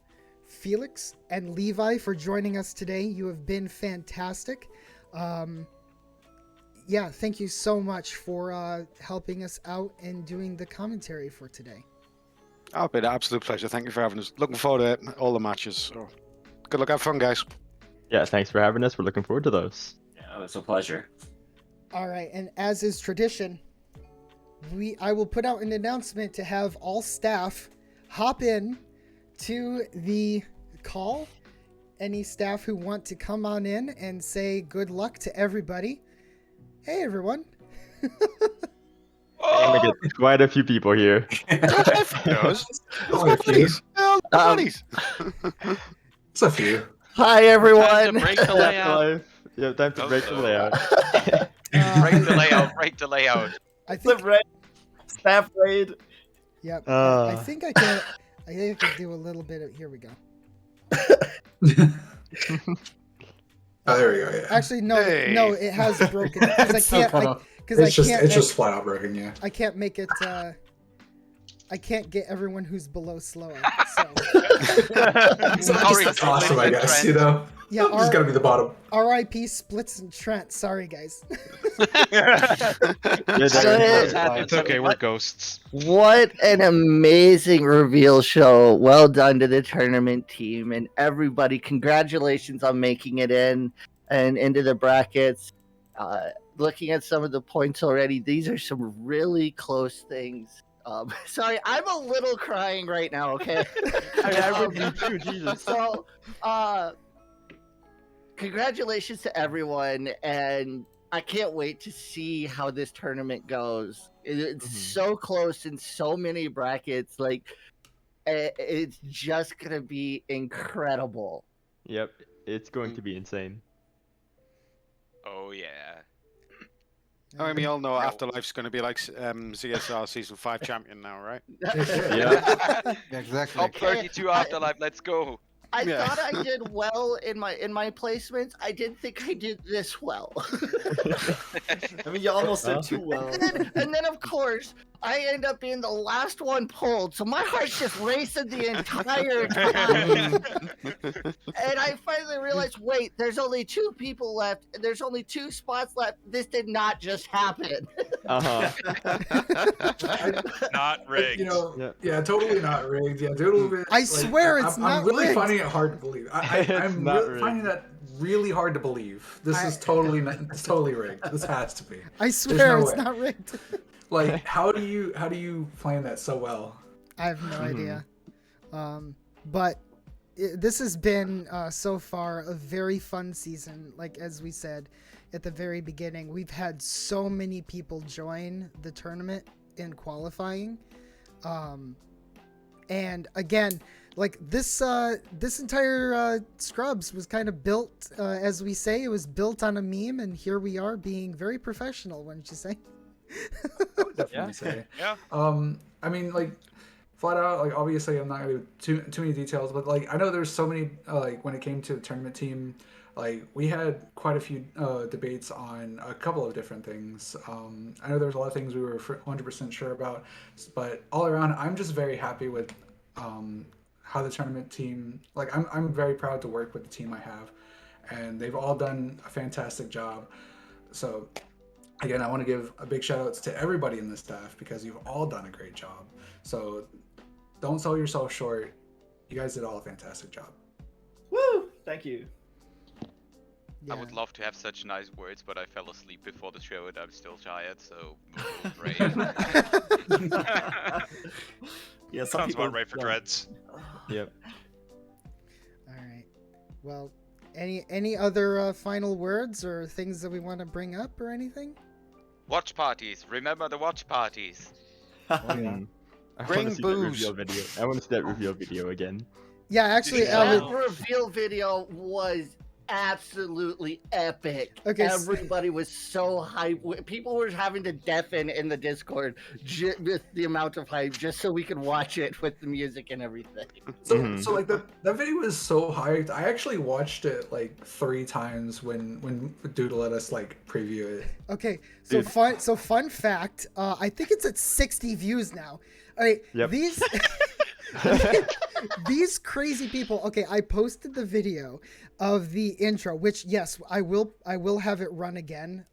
Felix, and Levi for joining us today. You have been fantastic. Yeah, thank you so much for helping us out and doing the commentary for today. Oh, been an absolute pleasure. Thank you for having us. Looking forward to all the matches. So, good luck. Have fun, guys. Yeah, thanks for having us. We're looking forward to those. Yeah, it was a pleasure. All right, and as is tradition, I will put out an announcement to have all staff hop in to the call. Any staff who want to come on in and say good luck to everybody. Hey, everyone. Oh! We get quite a few people here. It's a few. Hi, everyone. Time to break the layout. Yeah, time to break the layout. Break the layout. I think staff raid. Yep. I think I can do a little bit of. Here we go. Oh, there we go. Yeah. Actually, no, it has broken because I can't. It's just flat out broken. Yeah. I can't make it. I can't get everyone who's below slower. So. It's just awesome, I guess. You know. Yeah, I'm just gonna be the bottom. R.I.P. Splits and Trent. Sorry, guys. It's okay, we're ghosts. What an amazing reveal show. Well done to the tournament team and everybody. Congratulations on making it in and into the brackets. Looking at some of the points already, these are some really close things. Sorry, I'm a little crying right now, okay? Jesus. So, congratulations to everyone, and I can't wait to see how this tournament goes. It's so close in so many brackets. Like, it's just gonna be incredible. Yep, it's going to be insane. Oh yeah. I mean, we all know Afterlife's going to be like CSR Season 5 champion now, right? Yeah. Exactly. Top 32 Afterlife, let's go. I Yeah. thought I did well in my placements. I didn't think I did this well. I mean, you almost did too well. and then of course I end up being the last one pulled, so my heart's just racing the entire time. And I finally realized, wait, there's only 2 people left. There's only 2 spots left. This did not just happen. Not rigged. You know, Yeah. yeah, totally not rigged. Yeah, totally. I swear it's not I'm really rigged. finding it hard to believe. I'm not really rigged. finding that really hard to believe. This is totally it's totally rigged. This has to be. I swear no it's way. not rigged. Like, how do you plan that so well? I have no idea. But this has been so far a very fun season. Like, as we said at the very beginning, we've had so many people join the tournament in qualifying. And again, like this entire Scrubs was kind of built, as we say, it was built on a meme, and here we are being very professional, wouldn't you say? I would definitely say. Yeah. I mean, like, flat out, like, obviously I'm not gonna do too many details, but like I know there's so many like when it came to the tournament team, like we had quite a few debates on a couple of different things. I know there was a lot of things we were 100% sure about, but all around, I'm just very happy with how the tournament team. Like, I'm very proud to work with the team I have, and they've all done a fantastic job. So, again, I want to give a big shout out to everybody in the staff because you've all done a great job. So don't sell yourself short. You guys did all a fantastic job. Woo! Thank you. I would love to have such nice words, but I fell asleep before the show and I'm still tired, so great. Yeah, some Sounds people, about right for dreads. Yep. All right. Well, any other final words or things that we want to bring up or anything? Watch parties. Remember the watch parties. I want Bring to see that booze. reveal video. I want to see that reveal video again. Yeah, actually, That reveal video was absolutely epic. Okay, Everybody was so hyped. People were having to deafen in the Discord with the amount of hype just so we could watch it with the music and everything. So, so like that video was so hyped. I actually watched it like 3 times when Dude let us like preview it. Okay, so fun fact. I think it's at 60 views now. All right, Yep. these crazy people. Okay, I posted the video of the intro, which yes, I will have it run again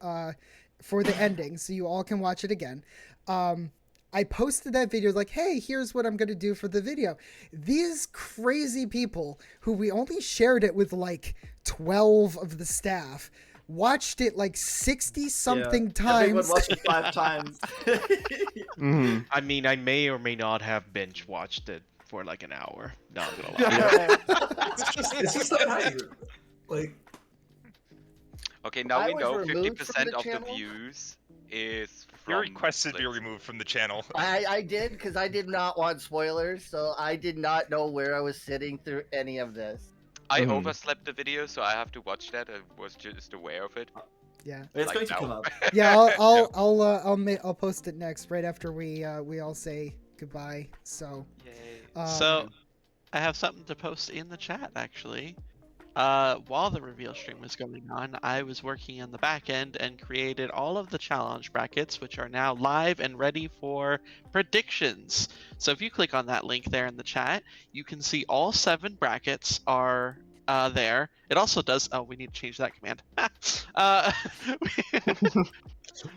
for the ending, so you all can watch it again. I posted that video like, hey, here's what I'm gonna do for the video. These crazy people who we only shared it with like 12 of the staff watched it like 60 something Everyone times. watched it 5 times. I mean, I may or may not have binge watched it for like an hour. Not gonna lie. It's just that hype. Like, Okay, now I we was know removed from 50% the of the channel? views is from You're requested to be Blitz. removed from the channel. I did because I did not want spoilers, so I did not know where I was sitting through any of this. I overslept the video, so I have to watch that. I was just aware of it. Yeah. It's Like going to now. come up. Yeah, I'll post it next right after we all say goodbye. So So, I have something to post in the chat actually. While the reveal stream was going on, I was working on the back end and created all of the challenge brackets, which are now live and ready for predictions. So if you click on that link there in the chat, you can see all 7 brackets are there. It also does. Oh, we need to change that command. uh,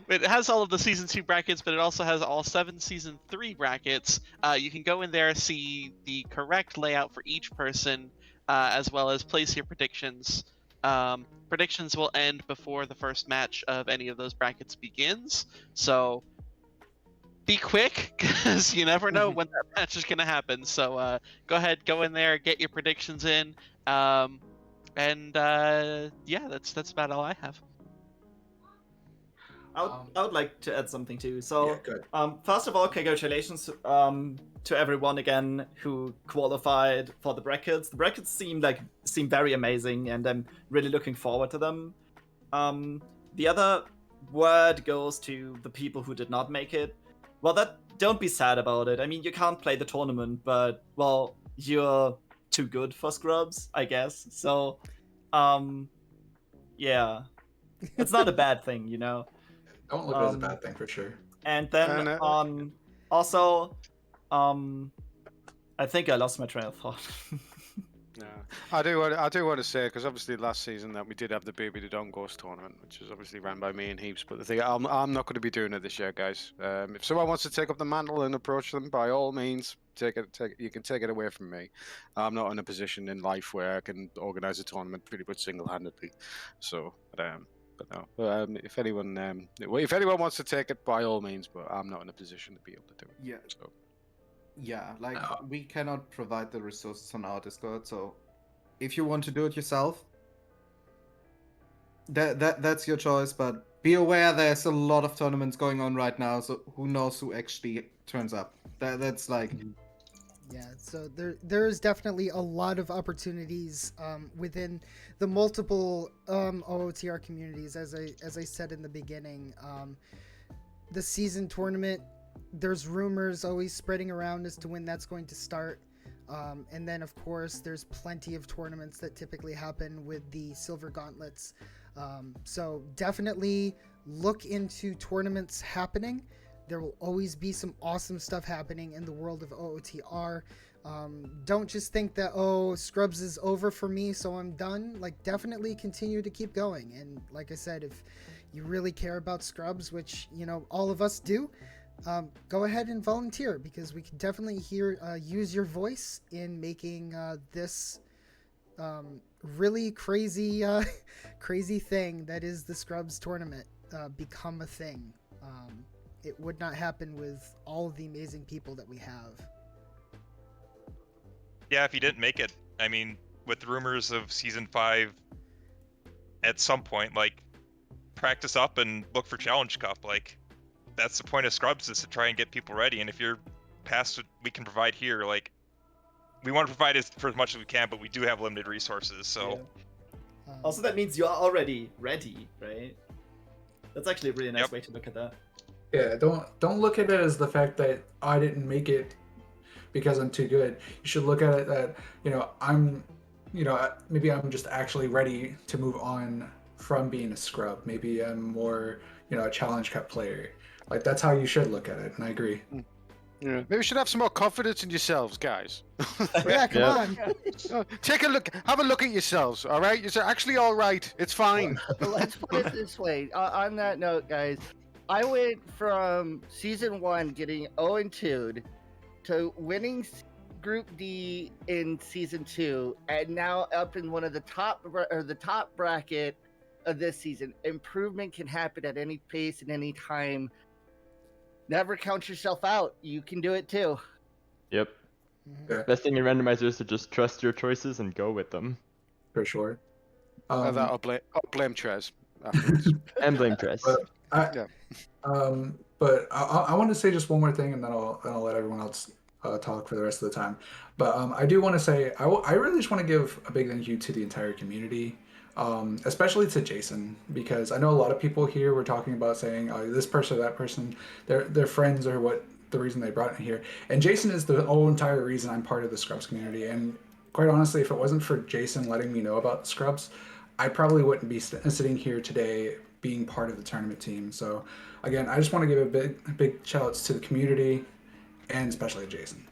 it has all of the season 2 brackets, but it also has all 7 season 3 brackets. You can go in there, see the correct layout for each person, as well as place your predictions. Predictions will end before the first match of any of those brackets begins, so be quick, because you never know when that match is going to happen. So go ahead, go in there, get your predictions in, and yeah, that's about all I have. I would like to add something too. So, Yeah, good. First of all, congratulations to everyone again who qualified for the brackets. The brackets seem very amazing, and I'm really looking forward to them. The other word goes to the people who did not make it. Well, don't be sad about it. I mean, you can't play the tournament, but well, you're too good for scrubs, I guess. So, yeah, it's not a bad thing, you know. Don't look at it as a bad thing for sure. And then also, I think I lost my train of thought. No, I do want to say, because obviously last season that we did have the Baby the Don Ghost tournament, which was obviously ran by me and Heaps. But the thing, I'm not going to be doing it this year, guys. If someone wants to take up the mantle and approach them, by all means, you can take it away from me. I'm not in a position in life where I can organize a tournament pretty much single-handedly. So, but no. If anyone wants to take it, by all means, but I'm not in a position to be able to do it. Yeah. So. Yeah, like we cannot provide the resources on our Discord, so if you want to do it yourself, that's your choice. But be aware there's a lot of tournaments going on right now, so who knows who actually turns up. That's like. Yeah, so there is definitely a lot of opportunities within the multiple OOTR communities. As I said in the beginning, the season tournament, there's rumors always spreading around as to when that's going to start. And then, of course, there's plenty of tournaments that typically happen with the Silver Gauntlets. So definitely look into tournaments happening. There will always be some awesome stuff happening in the world of OOTR. Don't just think that, oh, Scrubs is over for me, so I'm done. Like, definitely continue to keep going. And like I said, if you really care about Scrubs, which, you know, all of us do, go ahead and volunteer, because we can definitely use your voice in making this really crazy thing that is the Scrubs tournament become a thing. It would not happen with all of the amazing people that we have. Yeah, if you didn't make it, I mean, with rumors of season 5 at some point, like, practice up and look for Challenge Cup. Like, that's the point of Scrubs, is to try and get people ready. And if you're past what we can provide here, like, we want to provide for as much as we can, but we do have limited resources, so. Yeah. Also, that means you are already ready, right? That's actually a really nice way to look at that. Yeah, don't look at it as the fact that I didn't make it because I'm too good. You should look at it that, maybe I'm just actually ready to move on from being a scrub. Maybe I'm more, a Challenge Cup player. Like, that's how you should look at it, and I agree. Yeah, maybe you should have some more confidence in yourselves, guys. Yeah, come on. Take a look. Have a look at yourselves. All right, you're actually all right. It's fine. Let's put it this way. On that note, guys, I went from season 1 getting 0-2'd to winning Group D in season 2, and now up in one of the top bracket of this season. Improvement can happen at any pace and any time. Never count yourself out. You can do it too. Yep. Yeah. Best thing in randomizer is to just trust your choices and go with them. For sure. I'll blame Trez afterwards. And blame Trez. But I want to say just one more thing, and then I'll let everyone else talk for the rest of the time. But I do want to say I really just want to give a big thank you to the entire community, especially to Jason, because I know a lot of people here were talking about saying this person or that person, their friends are what the reason they brought me here, and Jason is the whole entire reason I'm part of the Scrubs community. And quite honestly, if it wasn't for Jason letting me know about Scrubs, I probably wouldn't be sitting here today being part of the tournament team. So again, I just want to give a big shout outs to the community, and especially Jason.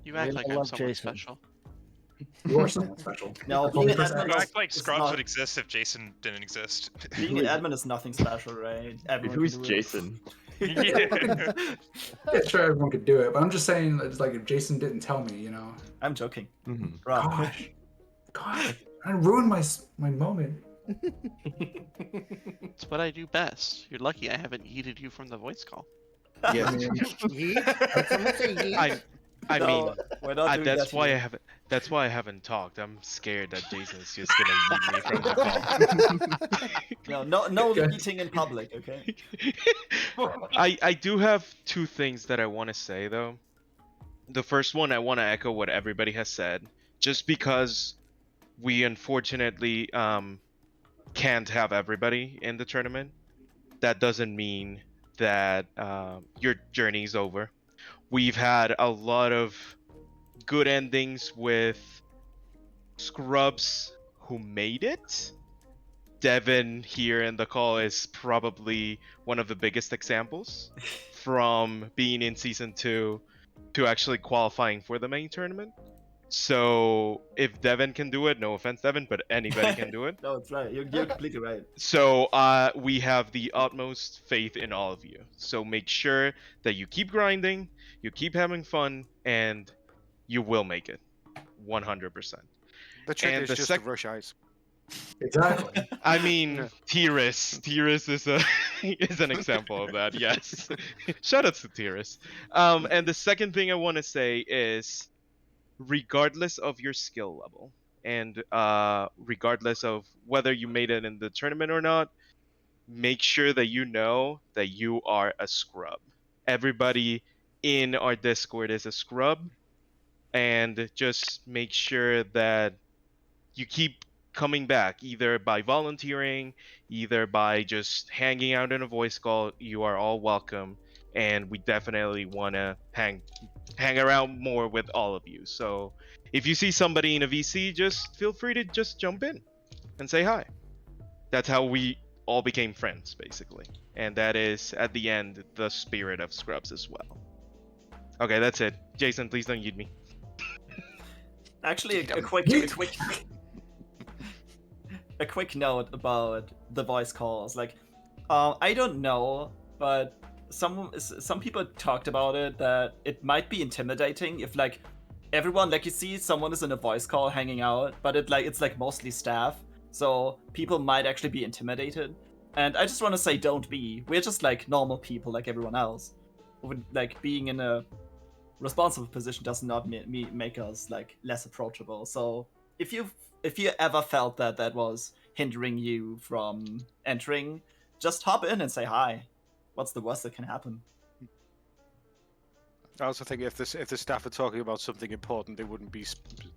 You act like I'm someone special. You are someone special. No, That's being only an for admin You sex. act like is Scrubs not- would exist if Jason didn't exist. being an admin is nothing special, right? Everyone Who's can do Jason? Yeah. Yeah, sure, everyone could do it, but I'm just saying, it's like if Jason didn't tell me, you know. I'm joking. Mhm. Right. Gosh, I ruined my moment. It's what I do best. You're lucky I haven't yeeted you from the voice call. Yes. Yeet? Did someone say yeet? I No, mean, we're not doing that's that why I here. haven't. That's why I haven't talked. I'm scared that Jason's just gonna yeet me from the call. No Okay. eating in public, okay? I do have two things that I want to say though. The first one, I want to echo what everybody has said. Just because we unfortunately can't have everybody in the tournament, that doesn't mean that your journey's over. We've had a lot of good endings with scrubs who made it. Devin here in the call is probably one of the biggest examples from being in season 2 to actually qualifying for the main tournament. So if Devin can do it, no offense Devin, but anybody can do it. No, it's right. You're completely right. So we have the utmost faith in all of you. So make sure that you keep grinding, you keep having fun, and you will make it. 100%. The trick And is the just sec- to rush ice. Exactly. I mean, Tiris is a is an example of that. Yes. Shout out to Tiris. And the second thing I want to say is, regardless of your skill level, and regardless of whether you made it in the tournament or not, make sure that you know that you are a scrub. Everybody in our Discord is a scrub, and just make sure that you keep coming back, either by volunteering, either by just hanging out in a voice call. You are all welcome, and we definitely want to hang around more with all of you. So if you see somebody in a VC, just feel free to just jump in and say hi. That's how we all became friends, basically. And that is, at the end, the spirit of Scrubs as well. Okay, that's it. Jason, please don't yeet me. Actually, a quick note about the voice calls. Like, I don't know, but some people talked about it, that it might be intimidating if like everyone, like, you see someone is in a voice call hanging out, but it's like mostly staff, so people might actually be intimidated. And I just want to say, don't be. We're just like normal people like everyone else. Like, being in a responsible position does not make us like less approachable. So if you ever felt that was hindering you from entering, just hop in and say hi. What's the worst that can happen? I also think if the staff are talking about something important, they wouldn't be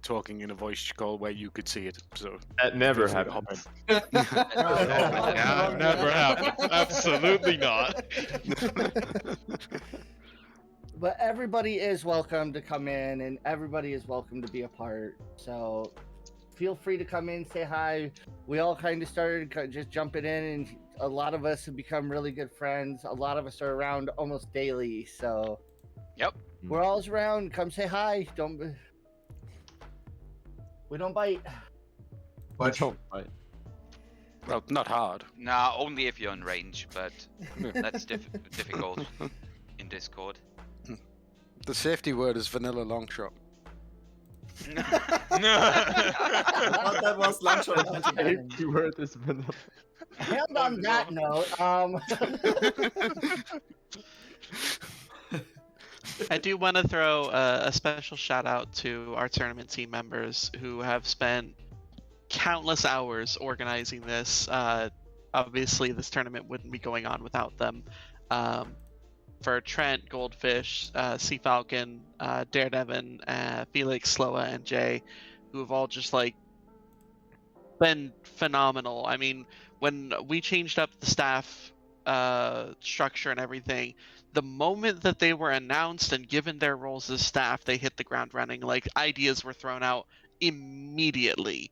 talking in a voice call where you could see it. So That never feel free to hop happens. Yeah, never happened. Absolutely not. But everybody is welcome to come in, and everybody is welcome to be a part. So feel free to come in, say hi. We all kind of started just jumping in, and a lot of us have become really good friends. A lot of us are around almost daily. So Yep. we're always around. Come say hi. We don't bite. But Well, not hard. Nah, only if you're in range, but that's difficult in Discord. The safety word is vanilla long shot. That was lunch or Safety word is vanilla. And on that note, I do want to throw a special shout out to our tournament team members who have spent countless hours organizing this. Obviously, this tournament wouldn't be going on without them. For Trent, Goldfish, Sea Falcon, Daredevin, Felix, Sloa, and Jay, who have all just like been phenomenal. I mean, when we changed up the staff structure and everything, the moment that they were announced and given their roles as staff, they hit the ground running. Like, ideas were thrown out immediately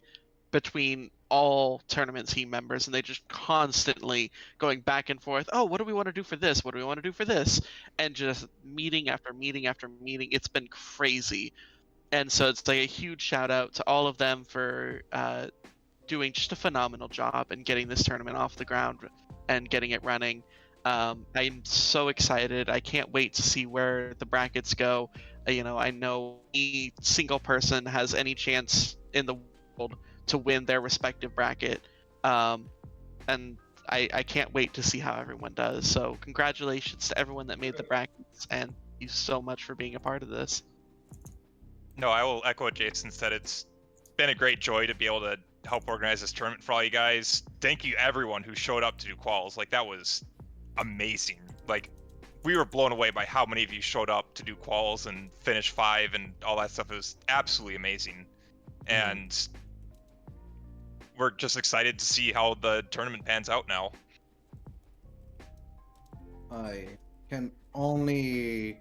between all tournament team members, and they just constantly going back and forth. Oh, what do we want to do for this? What do we want to do for this? And just meeting after meeting after meeting. It's been crazy. And so it's like a huge shout out to all of them for doing just a phenomenal job and getting this tournament off the ground and getting it running. I'm so excited. I can't wait to see where the brackets go. I know any single person has any chance in the world to win their respective bracket. And I can't wait to see how everyone does. So congratulations to everyone that made the brackets, and thank you so much for being a part of this. No, I will echo what Jason said. It's been a great joy to be able to help organize this tournament for all you guys. Thank you everyone who showed up to do quals. Like, that was amazing. Like, we were blown away by how many of you showed up to do quals and finish 5 and all that stuff. It was absolutely amazing. And we're just excited to see how the tournament pans out now. I can only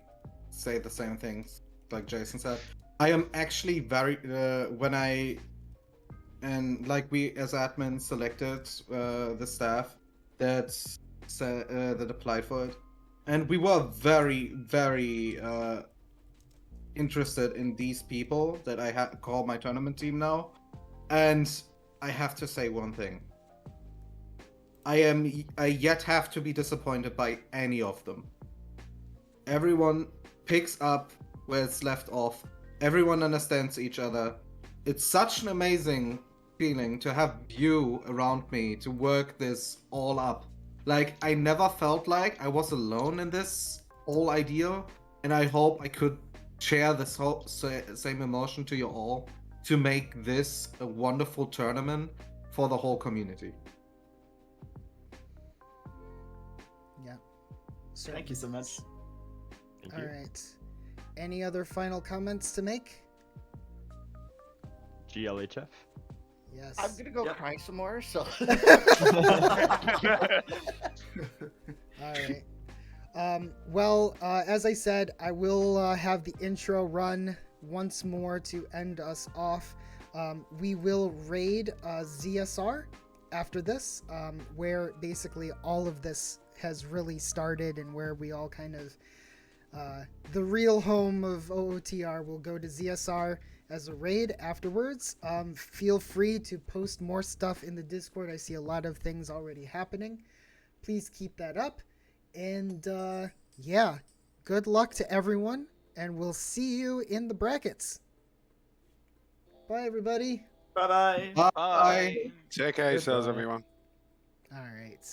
say the same things like Jason said. I am actually very we as admins selected the staff that applied for it, and we were very, very interested in these people that I call my tournament team now. And I have to say one thing. I yet have to be disappointed by any of them. Everyone picks up where it's left off. Everyone understands each other. It's such an amazing feeling to have you around me to work this all up. Like, I never felt like I was alone in this whole idea, and I hope I could share this same emotion to you all to make this a wonderful tournament for the whole community. Yeah. Thank you so much. All right. Any other final comments to make? GLHF. Yes. I'm gonna go cry some more. So. All right. Well, as I said, I will have the intro run once more to end us off. We will raid ZSR after this, where basically all of this has really started and where we all kind of the real home of OOTR will go to ZSR as a raid afterwards. Feel free to post more stuff in the Discord. I see a lot of things already happening. Please keep that up. And yeah, good luck to everyone, and we'll see you in the brackets. Bye, everybody. Bye-bye. Bye. Take care of yourselves, everyone. All right.